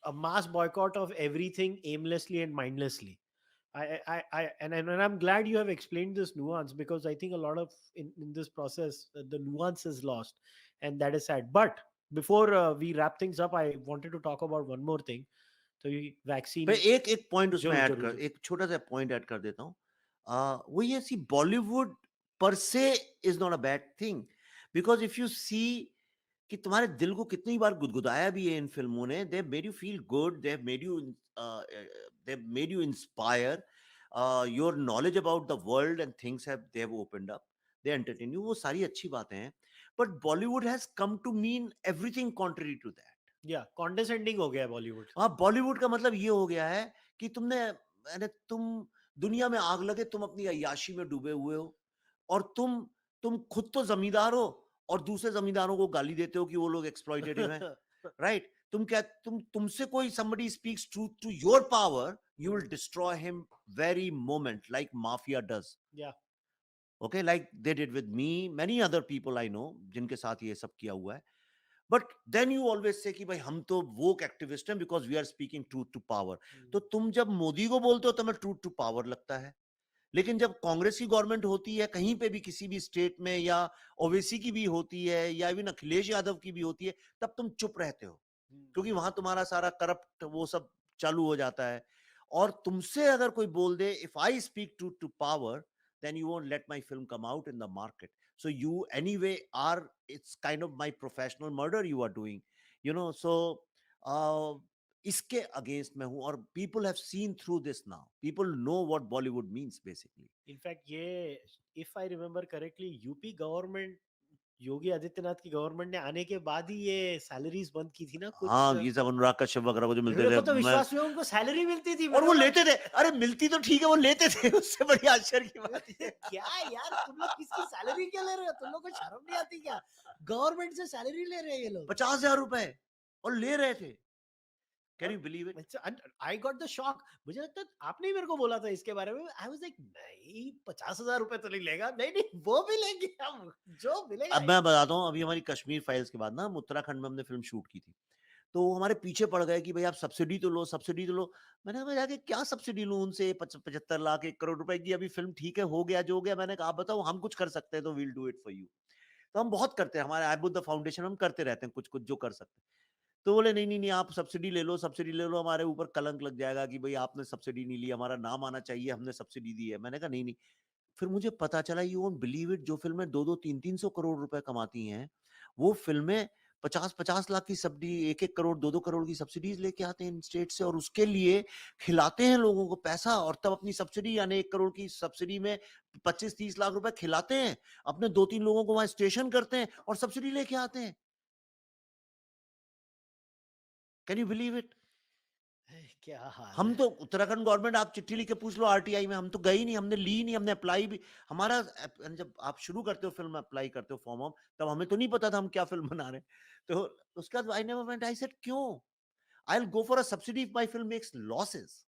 Speaker 1: a mass boycott of everything aimlessly and mindlessly. And I'm glad you have explained this nuance, because I think a lot of in this process the nuance is lost, and that is sad. But before we wrap things up, I wanted to talk about one more thing. तो ये
Speaker 2: मैं
Speaker 1: vaccine.
Speaker 2: एक point उसमें
Speaker 1: जरूर
Speaker 2: add
Speaker 1: जरूर
Speaker 2: कर,
Speaker 1: जरूर.
Speaker 2: एक छोटा सा पॉइंट ऐड कर देता हूँ. वो ये सी, Bollywood per se is not a bad thing, because if you see कि तुम्हारे दिल को कितनी बार गुदगुदाया भी है इन फिल्मों ने. They made you feel good, they made you inspire, your knowledge about the world and things have they have opened up, they entertain you. वो सारी अच्छी बातें हैं, but Bollywood has come to mean everything contrary to that.
Speaker 1: या condescending हो गया है बॉलीवुड.
Speaker 2: हाँ, बॉलीवुड का मतलब ये हो गया है कि तुम दुनिया में आग लगे, तुम अपनी अय्याशी में डूबे हुए हो, और तुम खुद तो जमींदार हो और दूसरे जमींदारों को गाली देते हो कि वो लोग एक्सप्लॉइटेटिव हैं. राइट? तुमसे कोई somebody speaks truth to your power, you will destroy him very moment, like mafia does.
Speaker 1: या
Speaker 2: Okay, like they did with me, many other people I know जिनके साथ ये सब किया हुआ है. But then you always say कि भाई हम तो वोक एक्टिविस्ट हैं because we are speaking truth to power. तो तुम जब मोदी को बोलते हो तो तुम्हें ट्रूथ टू पावर लगता है, लेकिन जब कांग्रेस की गवर्नमेंट होती है कहीं पे भी, किसी भी स्टेट में, या ओवैसी की भी होती है, या इवन अखिलेश यादव की भी होती है, तब तुम चुप रहते हो, क्योंकि वहां तुम्हारा सारा करप्ट वो सब चालू हो जाता है. और तुमसे अगर कोई बोल दे, if I speak truth to power, then you won't let my film come out in the market. So you anyway are, it's kind of my professional murder you are doing, so uh, इसके against मैं हूं. और people have seen through this now. People know what Bollywood means basically.
Speaker 1: In fact ये, if I remember correctly, UP government, Yogi Adityanath की government ने आने के बाद ही ये सैलरीज बंद की थी ना कुछ.
Speaker 2: हाँ, ये सब अनुराग कश्यप वगैरह को जो मिलते
Speaker 1: मेरे
Speaker 2: थे,
Speaker 1: को तो विश्वास में उनको सैलरी मिलती थी.
Speaker 2: और
Speaker 1: मेरे
Speaker 2: वो
Speaker 1: को
Speaker 2: लेते थे. अरे मिलती तो ठीक है, वो लेते थे. उससे बड़ी आश्चर्य की बात है.
Speaker 1: क्या यार, तुम लोग किसकी सैलरी क्या ले रहे हो? तुम लोग को शर्म नहीं आती क्या? गवर्नमेंट से सैलरी ले रहे हैं ये लोग.
Speaker 2: 50,000 रुपए और ले रहे थे. Can you believe it?
Speaker 1: I got the shock. मुझे लगता है आपने ही मेरे को बोला था इसके बारे में. आई वाज लाइक नहीं, 50,000 रुपए तो नहीं लेगा. नहीं नहीं, वो भी लेंगे हम, जो मिलेगा.
Speaker 2: अब मैं बताता हूँ, अभी हमारी कश्मीर फाइल्स के बाद ना, हम उत्तराखंड में हमने फिल्म शूट की थी, तो वो हमारे पीछे पड़ गए कि भाई आप सब्सिडी तो लो, सब्सिडी तो लो. मैंने कहा जाके क्या सब्सिडी लूं उनसे, 75 लाख 1 करोड़ रुपए की. अभी फिल्म ठीक है, हो गया जो हो गया. मैंने कहा आप बताओ, हम कुछ कर सकते हैं तो we'll do it for you. तो हम बहुत करते हैं, हमारे आई बुद्ध फाउंडेशन, हम करते रहते हैं कुछ कुछ जो कर सकते हैं. तो बोले नहीं नहीं नहीं, आप सब्सिडी ले लो, सब्सिडी ले लो, हमारे ऊपर कलंक लग जाएगा कि भाई आपने सब्सिडी नहीं ली, हमारा नाम आना चाहिए हमने सब्सिडी दी है. मैंने कहा नहीं नहीं. फिर मुझे पता चला, यू वोंट बिलीव इट, जो फिल्में 2-2 3-300 करोड़ रुपए कमाती हैं, वो फिल्में 50-50 लाख की सब्सिडी, 1-1 करोड़, 2-2 करोड़ की सब्सिडीज लेके आते हैं इन स्टेट से, और उसके लिए खिलाते हैं लोगों को पैसा, और तब अपनी सब्सिडी यानी 1 करोड़ की सब्सिडी में 25-30 लाख रुपए खिलाते हैं, अपने 2-3 लोगों को वहां स्टेशन करते हैं और सब्सिडी लेके आते हैं. Can you believe it?
Speaker 1: क्या हाल
Speaker 2: हम
Speaker 1: है.
Speaker 2: तो उत्तराखंड गवर्नमेंट, आप चिट्ठी लिख के पूछ लो आरटीआई में, हम तो गए ही नहीं, हमने ली नहीं, हमने अप्लाई भी. हमारा जब आप शुरू करते हो फिल्म अप्लाई करते हो फॉर्म, तब हमें तो नहीं पता था हम क्या फिल्म बना रहे हैं. तो उसके बाद I never went. I said क्यों? I will go for a subsidy if my film makes losses.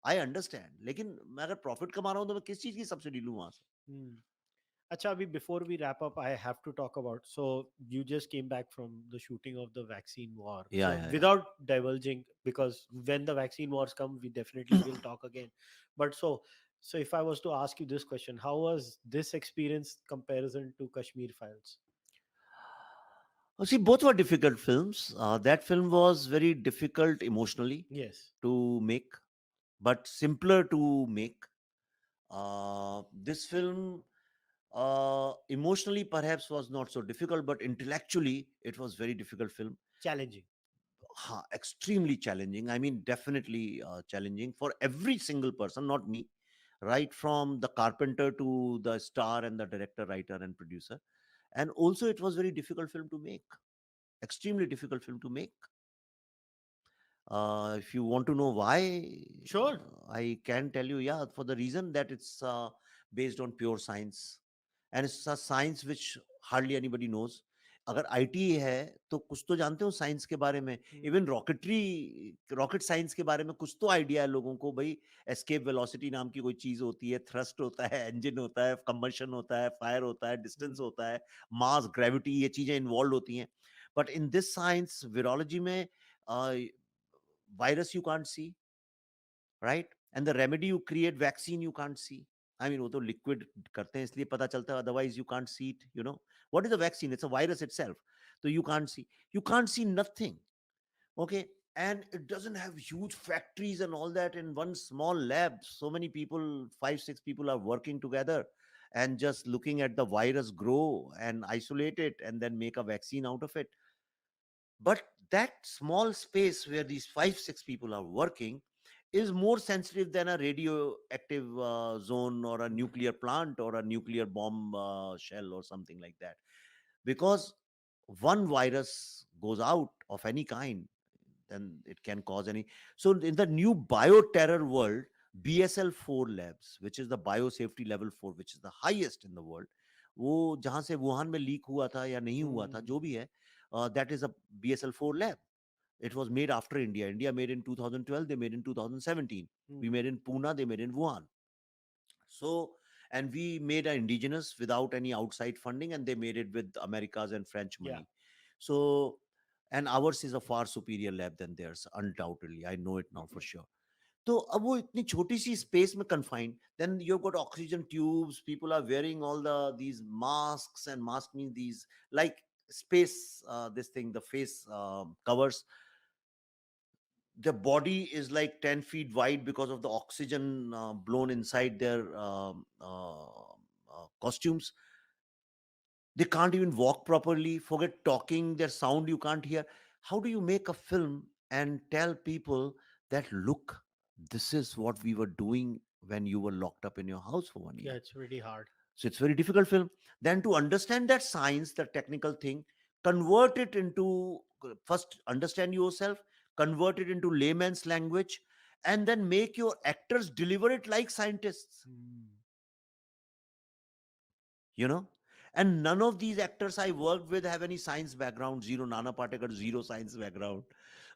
Speaker 2: I understand, लेकिन मैं अगर प्रॉफिट कमा रहा हूं तो मैं किस चीज की सब्सिडी लूं वहां से?
Speaker 1: Hmm. Acha, abhi, before we wrap up, I have to talk about. So you just came back from the shooting of the vaccine war.
Speaker 2: या
Speaker 1: So
Speaker 2: या या
Speaker 1: without divulging, because when the vaccine wars come, we definitely will talk again. But so if I was to ask you this question, how was this experience comparison to Kashmir Files?
Speaker 2: See, both were difficult films. That film was very difficult emotionally
Speaker 1: Yes,
Speaker 2: to make, but simpler to make. This film emotionally perhaps was not so difficult, but intellectually it was very difficult film.
Speaker 1: challenging.
Speaker 2: Extremely challenging. I mean, definitely challenging for every single person, not me, right from the carpenter to the star and the director, writer, and producer. And also, it was very difficult film to make. Extremely difficult film to make. If you want to know why,
Speaker 1: Sure.
Speaker 2: I can tell you. Yeah, for the reason that it's based on pure science, and it's a science which hardly anybody knows. अगर IT है तो कुछ तो जानते हो science के बारे में. इवन रॉकेट साइंस के बारे में कुछ तो आइडिया है लोगों को. भाई, एस्केप वेलोसिटी नाम की कोई चीज होती है, थ्रस्ट होता है, इंजन होता है, कंबशन होता है, फायर होता है, डिस्टेंस होता है, मास, ग्रेविटी, ये चीजें इन्वॉल्व होती हैं. But in this science virology में, virus you can't see, right, and the remedy you create, vaccine you can't see. I mean, वो तो लिक्विड करते हैं इसलिए पता चलता है, otherwise you can't see it. What is a vaccine? It's a virus itself. तो you can't see nothing. Okay, and it doesn't have huge factories and all that in one small lab. So many people, 5 6 people are working together and just looking at the virus grow and isolate it and then make a vaccine out of it. But that small space where these 5 6 people are working is more sensitive than a radioactive zone or a nuclear plant or a nuclear bomb shell or something like that. Because one virus goes out of any kind, then it can cause any. So in the new bioterror world, BSL-4 labs, which is the biosafety level 4, which is the highest in the world, वो जहां से Wuhan में leak हुआ था या नहीं हुआ था, जो भी है, that is a BSL-4 lab. It was made after India. India made in 2012, they made in 2017. We made in Pune, they made in Wuhan. So, and we made an indigenous without any outside funding, and they made it with America's and French
Speaker 1: Yeah.
Speaker 2: money. So, and ours is a far superior lab than theirs, undoubtedly. I know it now for sure. तो अब वो इतनी छोटी सी space में confined, then you've got oxygen tubes, people are wearing all these masks, and mask means these like space, this thing, the face covers. The body is like 10 feet wide because of the oxygen blown inside their costumes. They can't even walk properly, forget talking, their sound you can't hear. How do you make a film and tell people that, look, this is what we were doing when you were locked up in your house for 1 year?
Speaker 1: Yeah, it's really hard.
Speaker 2: So it's very difficult film. Then to understand that science, the technical thing, convert it into, first understand yourself, convert it into layman's language, and then make your actors deliver it like scientists. you know and none of these actors I worked with have any science background. Zero. Nana Patekar, zero science background.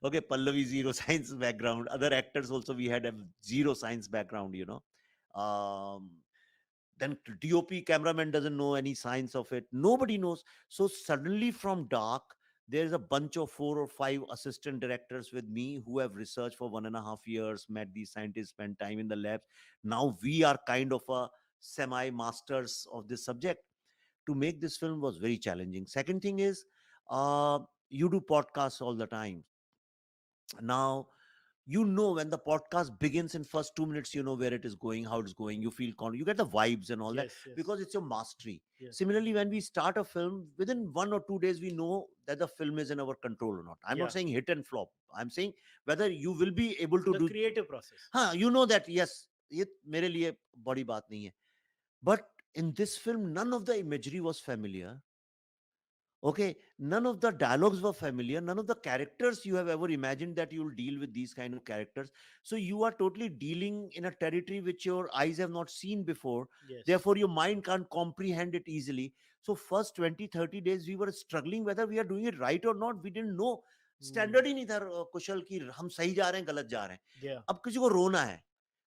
Speaker 2: Okay, Pallavi, zero science background. Other actors also, we had a zero science background. Um, then DOP cameraman doesn't know any science of it. Nobody knows. So suddenly from dark, there's a bunch of 4 or 5 assistant directors with me who have researched for 1.5 years, met these scientists, spent time in the labs. Now we are kind of a semi masters of this subject. To make this film was very challenging. Second thing is, you do podcasts all the time. Now You know, when the podcast begins, in first 2 minutes you know where it is going, how it's going, you feel you get the vibes and all that,
Speaker 1: Yes, yes,
Speaker 2: because it's your mastery.
Speaker 1: yes.
Speaker 2: Similarly, when we start a film, within 1 or 2 days we know that the film is in our control or not. I'm not
Speaker 1: Yeah,
Speaker 2: saying hit and flop, I'm saying whether you will be able to
Speaker 1: the
Speaker 2: do.
Speaker 1: creative process.
Speaker 2: हाँ, you know that yes, ये मेरे लिए बड़ी बात नहीं है. But in this film, none of the imagery was familiar. Okay, none of the dialogues were familiar. None of the characters you have ever imagined that you will deal with these kind of characters. So you are totally dealing in a territory which your eyes have not seen before.
Speaker 1: Yes.
Speaker 2: Therefore, your mind can't comprehend it easily. So first 20, 30 days, we were struggling whether we are doing it right or not. We didn't know.
Speaker 1: Hmm.
Speaker 2: Standard ही नहीं था कुशल की हम सही जा रहे हैं गलत जा रहे हैं.
Speaker 1: Yeah,
Speaker 2: अब किसी को रोना है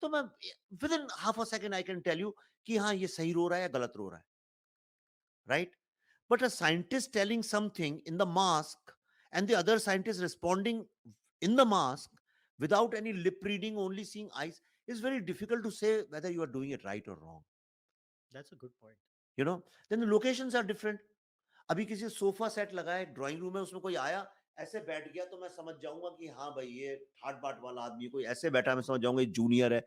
Speaker 2: तो मैं within half a second I can tell you कि हाँ ये सही रो रहा है या गलत रो रहा है, right? But a scientist telling something in the mask and the other scientist responding in the mask without any lip reading, only seeing eyes, is very difficult to say whether you are doing it right or wrong.
Speaker 1: that's a good point.
Speaker 2: You know, then the locations are different. अभी किसी sofa set लगा है drawing room में, उसमें कोई आया ऐसे बैठ गया तो मैं समझ जाऊंगा कि हाँ भाई ये ठाट बाट वाला आदमी, कोई ऐसे बैठा मैं समझ जाऊंगा ये जूनियर है.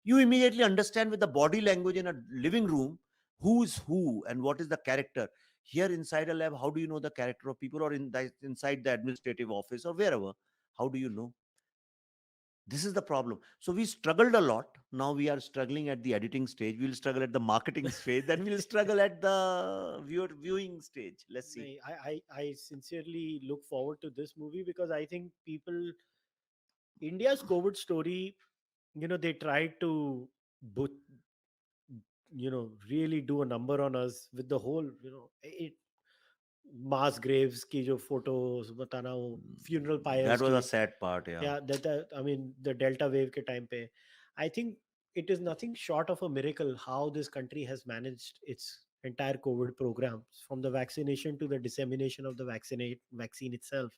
Speaker 2: You immediately understand with the body language in a living room who is who and what is the character. Here inside a lab, how do you know the character of people, or inside the administrative office or wherever? How do you know? This is the problem. So we struggled a lot. Now we are struggling at the editing stage. We'll struggle at the marketing stage. Then we'll struggle at the viewing stage. Let's see.
Speaker 1: Nahi, I sincerely look forward to this movie because I think people, India's COVID story, they tried to, but really do a number on us with the whole, it mass graves ki jo photos batana wo funeral
Speaker 2: That
Speaker 1: pyres
Speaker 2: was a
Speaker 1: ki.
Speaker 2: sad part. Yeah.
Speaker 1: Yeah, that I mean the Delta wave ke time pe, I think it is nothing short of a miracle how this country has managed its entire COVID program, from the vaccination to the dissemination of the vaccine itself.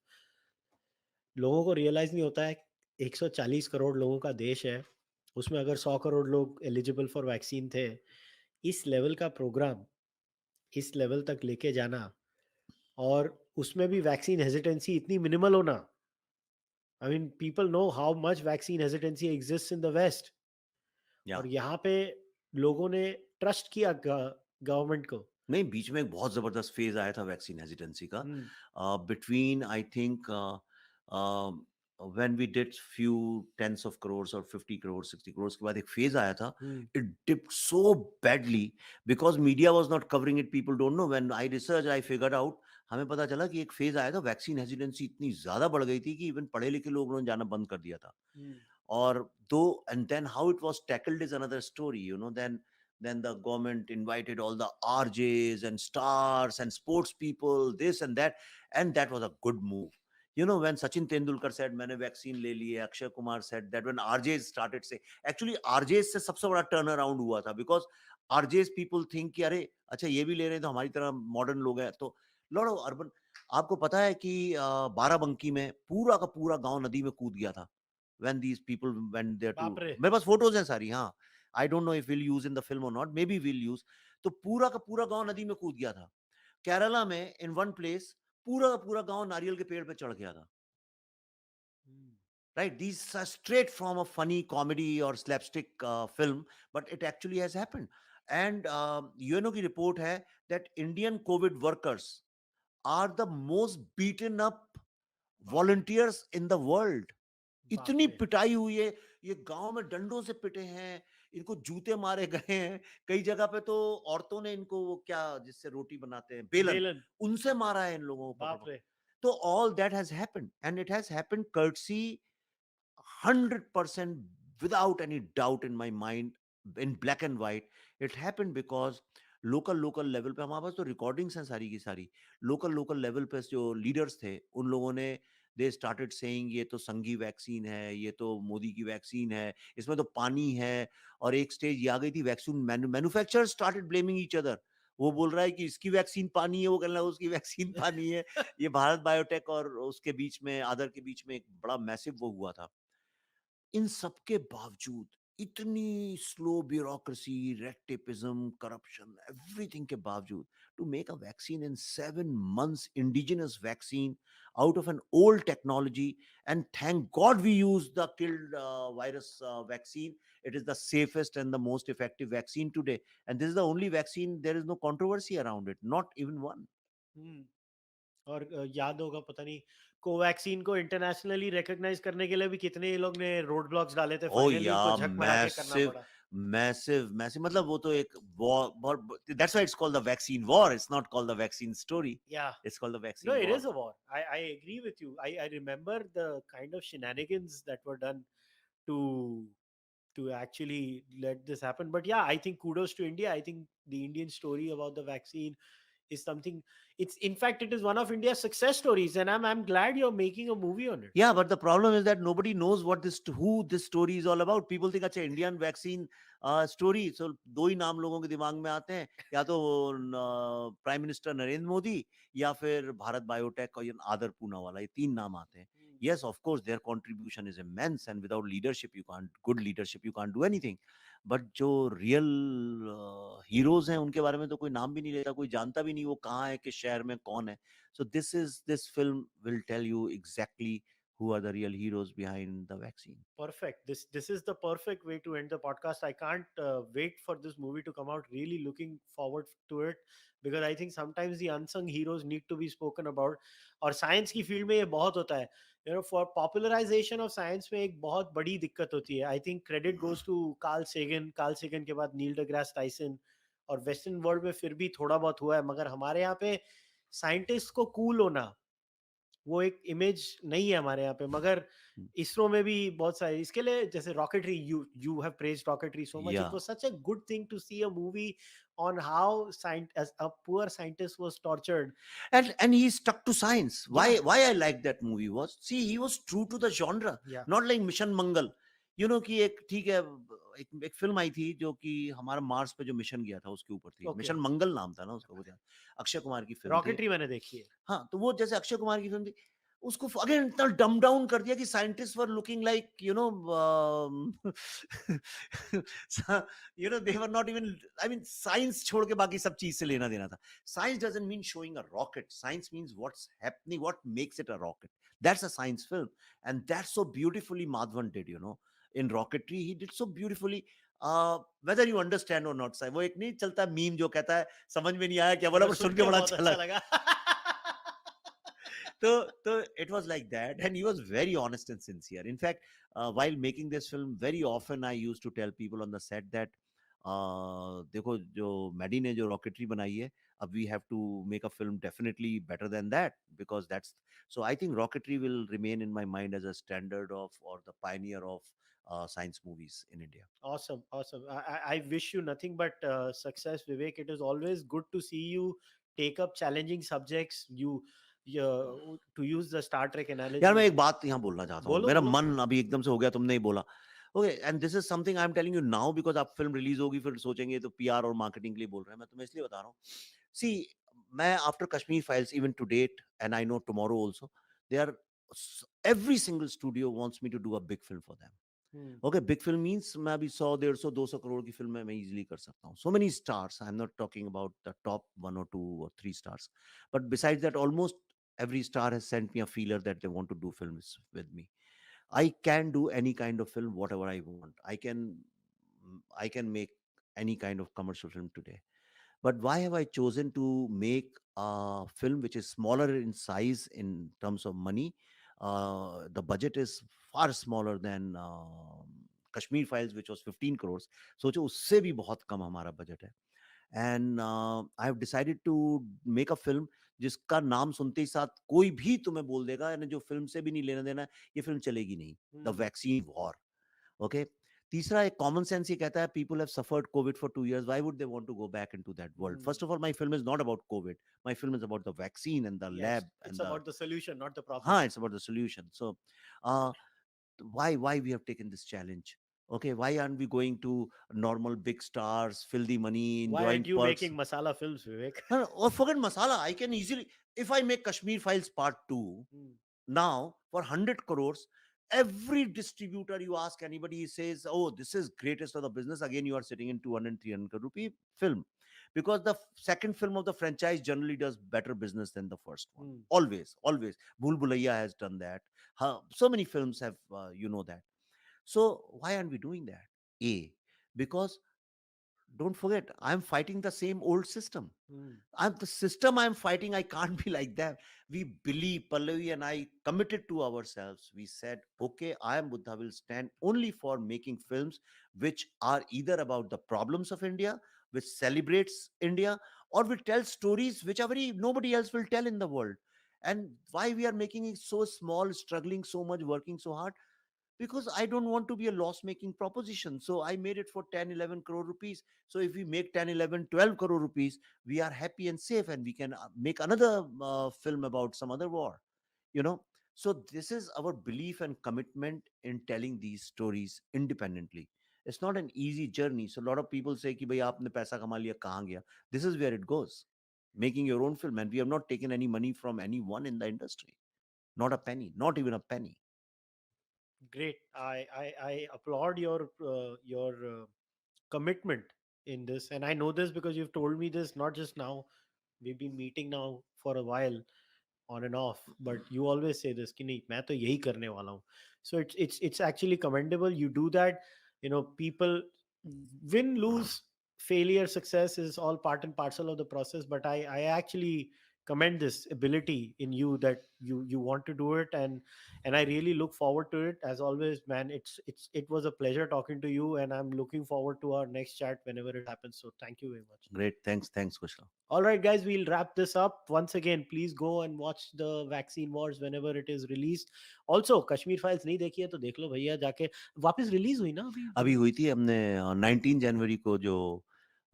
Speaker 1: लोगों को realise नहीं होता है 140 करोड़ लोगों का देश है, उसमें अगर 100 करोड़ लोग एलिजिबल फॉर वैक्सीन थे, इस लेवल का प्रोग्राम इस लेवल तक लेके जाना, और उसमें भी वैक्सीन हेजिटेंसी इतनी मिनिमल होना. I mean people know how much vaccine hesitancy exist in the west,
Speaker 2: Yeah.
Speaker 1: और यहाँ पे लोगों ने ट्रस्ट किया गवर्नमेंट को.
Speaker 2: नहीं, बीच में एक बहुत जबरदस्त फेज आया था वैक्सीन हेजिटेंसी का,
Speaker 1: hmm,
Speaker 2: between I think when we did few tens of crores or 50 crores 60 crores के बाद एक फेज आया था.
Speaker 1: हम्म,
Speaker 2: It dipped so badly because media was not covering it. People don't know. When I researched, I figured out, हमें पता चला कि एक फेज आया था वैक्सीन हेजिटेंसी इतनी ज्यादा बढ़ गई थी कि इवन पढ़े लिखे लोगों ने जाना बंद कर दिया था.
Speaker 1: हम्म.
Speaker 2: Or though, and then how it was tackled is another story, you know. Then the government invited all the RJs and stars and sports people, this and that was a good move. You know, when Sachin Tendulkar said मैंने vaccine ले ली है, Akshay Kumar said that, when RJs started say, actually RJs से सबसे बड़ा turn around हुआ था, because RJs people think कि अरे अच्छा ये भी ले रहे हैं तो हमारी तरह मॉडर्न लोग हैं. तो lot of urban, आपको पता है कि बाराबंकी में पूरा का पूरा गांव नदी में कूद गया था when these people went there to.
Speaker 1: बाप रे.
Speaker 2: मेरे पास फोटोज हैं सारी. हाँ, I don't know if will use in the film और not, maybe will use. तो पूरा का पूरा गांव नदी में कूद गया था. केरला में इन वन प्लेस पूरा का पूरा गांव नारियल के पेड़ पे चढ़ गया था. Right, these are straight from a funny comedy or slapstick film, but it actually has happened. And UNO की रिपोर्ट है that Indian COVID workers are the most beaten up volunteers in the world.
Speaker 1: बाप
Speaker 2: इतनी
Speaker 1: रे.
Speaker 2: पिटाई हुई है, ये गांव में डंडों से पिटे हैं, इनको जूते मारे गए हैं. कई जगह पे तो औरतों ने इनको वो क्या जिससे रोटी बनाते हैं बेलन,
Speaker 1: बेलन.
Speaker 2: उनसे मारा है इन लोगों को पकड़
Speaker 1: बाप
Speaker 2: पकड़.
Speaker 1: रे.
Speaker 2: तो all that has happened and it has happened courtesy 100% without any doubt in my mind, in black and white. It happened because local level पे हमारे पास तो रिकॉर्डिंग्स हैं सारी की सारी. लोकल लेवल पे जो लीडर्स थे उन लोगों ने दे स्टार्टेड सेइंग ये तो संघी वैक्सीन है, ये तो मोदी की वैक्सीन है, इसमें तो पानी है. और एक स्टेज ये आ गई थी vaccine manufacturers started blaming each other. वो बोल रहा है कि इसकी वैक्सीन पानी है, वो कहना है उसकी वैक्सीन पानी है. ये भारत बायोटेक और उसके बीच में आदर के बीच में एक बड़ा मैसिव वो हुआ था. इन सबके बावजूद इतनी slow bureaucracy, red tapism, corruption, everything के बावजूद to make a vaccine in 7 months, indigenous vaccine out of an old technology. And thank God we used the killed virus vaccine. It is the safest and the most effective vaccine today, and this is the only vaccine, there is no controversy around it, not even one.
Speaker 1: हम्म। और याद होगा, पता नहीं Covaxin को internationally recognise करने के लिए भी कितने ये लोग ने रोड ब्लॉक्स डाले थे,
Speaker 2: ओ
Speaker 1: फाइनली उनको
Speaker 2: या
Speaker 1: झक मारा के करना
Speaker 2: मैसिव,
Speaker 1: पड़ा।
Speaker 2: मैसिव, मतलब वो तो एक war, that's why it's called the vaccine war, it's not called the vaccine story,
Speaker 1: या
Speaker 2: it's called the
Speaker 1: no,
Speaker 2: vaccine
Speaker 1: it is
Speaker 2: war.
Speaker 1: a war. I agree with you. I remember the kind of shenanigans that were done to to actually let this happen. But yeah, I think kudos to India. I think the Indian story about the vaccine is something. It's, in fact, it is one of India's success stories, and I'm glad you're making a movie on it.
Speaker 2: Yeah, but the problem is that nobody knows what this, who this story is all about. People think अच्छा Indian vaccine story, सो दो ही नाम लोगों के दिमाग में आते हैं, या तो प्राइम मिनिस्टर नरेंद्र मोदी, या फिर भारत बायोटेक और आदर पूना वाला, ये तीन नाम आते हैं. Yes, of course, their contribution is immense, and without leadership, you can't, good leadership, you can't do anything. But जो रियल हीरोज हैं उनके बारे में तो कोई नाम भी नहीं लेता, कोई जानता भी नहीं वो कहाँ है, किस शहर में कौन है. So this film will tell you exactly who are the real heroes behind the vaccine.
Speaker 1: Perfect. This is the perfect way to end the podcast. I can't wait for this movie to come out. Really looking forward to it, because I think sometimes the unsung heroes need to be spoken about. और science की field में ये बहुत होता है. For popularization of science में एक बहुत बड़ी दिक्कत होती है. I think credit goes to Carl Sagan. Carl Sagan के बाद नील deGrasse Tyson. और वेस्टर्न वर्ल्ड में फिर भी थोड़ा बहुत हुआ है, मगर हमारे यहाँ पे साइंटिस्ट को कूल होना, वो एक इमेज नहीं है हमारे यहाँ पे. मगर इसरो में भी बहुत सारे इसके लिए, जैसे Rocketry, you have praised Rocketry so much. It
Speaker 2: Yeah.
Speaker 1: Was such a good thing to see a movie on how a poor scientist was tortured.
Speaker 2: And he stuck to science.
Speaker 1: Yeah,
Speaker 2: Why I like that movie was, see, he was true to the genre,
Speaker 1: yeah,
Speaker 2: not like Mission Mangal. कि एक ठीक है, एक film आई थी जो कि हमारा Mars पे जो मिशन गया था उसके ऊपर थी,
Speaker 1: ओके.
Speaker 2: मिशन मंगल नाम था ना उसका, वो अक्षय कुमार की फिल्म थी.
Speaker 1: रॉकेटरी मैंने देखी है.
Speaker 2: हाँ, तो वो जैसे अक्षय कुमार की फिल्म थी, उसको अगेन इतना डम डाउन कर दिया कि scientist were looking like they were not even, I mean science छोड़ के बाकी सब चीज से लेना देना था. Science doesn't mean showing a rocket, science means what's happening, what makes it a rocket. That's a science film, and that's so beautifully Madhavan did, in rocketry he did so beautifully. Whether you understand or not, वो एक नहीं चलता meme जो कहता है समझ में नहीं आया क्या बोला,
Speaker 1: मगर
Speaker 2: पर
Speaker 1: सुन
Speaker 2: सुन के
Speaker 1: के
Speaker 2: बड़ा
Speaker 1: बहुत
Speaker 2: अच्छा
Speaker 1: अच्छा
Speaker 2: लगा.
Speaker 1: लगा.
Speaker 2: So it was like that, and he was very honest and sincere. In fact, while making this film, very often I used to tell people on the set that देखो जो मैडी ने जो रॉकेटरी बनाई है, अब we have to make a film definitely better than that, because that's, so I think rocketry will remain in my mind as a standard of, or the pioneer of science movies in India.
Speaker 1: Awesome, awesome. I wish you nothing but success, Vivek. It is always good to see you take up challenging subjects. To use the Star Trek
Speaker 2: यार मैं
Speaker 1: analogy.
Speaker 2: एक बात यहाँ बोलना चाहता हूँ,
Speaker 1: बोलो
Speaker 2: मेरा
Speaker 1: बोलो.
Speaker 2: मन अभी एकदम से हो गया, तुमने ही बोला. Okay, and this is something I am telling you now, because आप फिल्म रिलीज होगी फिर सोचेंगे तो पीआर और मार्केटिंग के लिए बोल रहे हैं, मैं तुम्हें इसलिए बता रहा हूँ. सी, मैं after Kashmir Files, even to date, and I know tomorrow also, they are, every single studio wants me to do a big film for them. Okay, big film means मैं अभी 100, 150, 200 करोड़ की फिल्म मैं इजीली कर सकता हूँ. So many stars, I am not talking about the top 1 or 2 or 3 stars, but besides that almost every star has sent me a feeler that they want to do films with me. I can do any kind of film whatever I want. I can make any kind of commercial film today. But why have I chosen to make a film which is smaller in size in terms of money? The budget is far smaller than Kashmir Files, which was 15 crores. सोचो उससे भी बहुत कम हमारा budget है. And I have decided to make a film जिसका नाम सुनते ही साथ कोई भी तुम्हें बोल देगा, यानी जो फिल्म से भी नहीं लेना देना, ये फिल्म चलेगी नहीं. The vaccine war. ओके. तीसरा, एक कॉमन सेंस ये कहता है, people have suffered Covid for 2 years, why would they want to go back into that world? First of all, my film is not about Covid, my film is about the vaccine and the
Speaker 1: Yes,
Speaker 2: lab
Speaker 1: it's
Speaker 2: and the,
Speaker 1: about the solution, not the problem.
Speaker 2: हाँ, it's about the solution. So why we have taken this challenge? Okay, why aren't we going to normal big stars, filthy money,
Speaker 1: Why aren't
Speaker 2: enjoying
Speaker 1: you
Speaker 2: perks?
Speaker 1: making masala films, Vivek?
Speaker 2: Or forget masala. I can easily, if I make Kashmir Files Part 2
Speaker 1: Hmm.
Speaker 2: now for 100 crores, Every distributor, you ask anybody, he says, oh, this is greatest of the business. Again, you are sitting in 200, 300 rupee film, because the second film of the franchise generally does better business than the first one.
Speaker 1: Hmm.
Speaker 2: Always, always. Bhul Bhulaiya has done that. So many films have, that. So why aren't we doing that? A, because don't forget, I'm fighting the same old system.
Speaker 1: Hmm.
Speaker 2: I'm the system I'm fighting. I can't be like that. We believe, Pallavi and I committed to ourselves. We said, okay, I am Buddha will stand only for making films which are either about the problems of India, which celebrates India, or will tell stories which are very nobody else will tell in the world. And why we are making it so small, struggling so much, working so hard? Because I don't want to be a loss making proposition. So I made it for 10, 11 crore rupees. So if we make 10, 11, 12 crore rupees, we are happy and safe, and we can make another film about some other war, you know. So this is our belief and commitment in telling these stories independently. It's not an easy journey. So a lot of people say ki bhai aapne paisa kama liya, kahan gaya? This is where it goes, making your own film, and we have not taken any money from anyone in the industry, not a penny, not even a penny.
Speaker 1: Great. I applaud your commitment in this, and I know this because you've told me this not just now. We've been meeting now for a while, on and off, but you always say this कि नहीं मैं तो यही करने वाला हूँ. So it's actually commendable. You do that. People win, lose, failure, success is all part and parcel of the process. But I actually commend this ability in you, that you want to do it, and I really look forward to it. As always, man, it was a pleasure talking to you, and I'm looking forward to our next chat whenever it happens. So thank you very much.
Speaker 2: Great. Thanks, Kushal.
Speaker 1: All right, guys, we'll wrap this up. Once again, please go and watch the Vaccine Wars whenever it is released. Also, Kashmir Files नहीं देखी है तो देख लो भैया जाके. वापस release हुई ना अभी
Speaker 2: अभी हुई थी, हमने 19 जनवरी को जो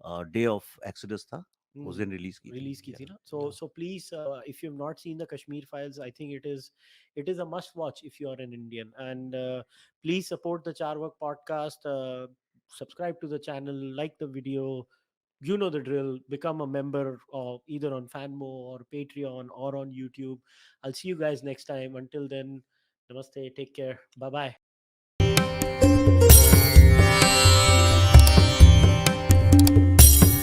Speaker 2: डे ऑफ एक्सोडस था, उस दिन रिलीज की थी.
Speaker 1: रिलीज की थी ना. So please, if you've not seen the Kashmir Files, I think it is a must watch if you are an Indian. And please support the Cārvāka podcast. Subscribe to the channel, like the video. You know the drill. Become a member of either on Fanmo or Patreon or on YouTube. I'll see you guys next time. Until then, namaste. Take care. Bye bye.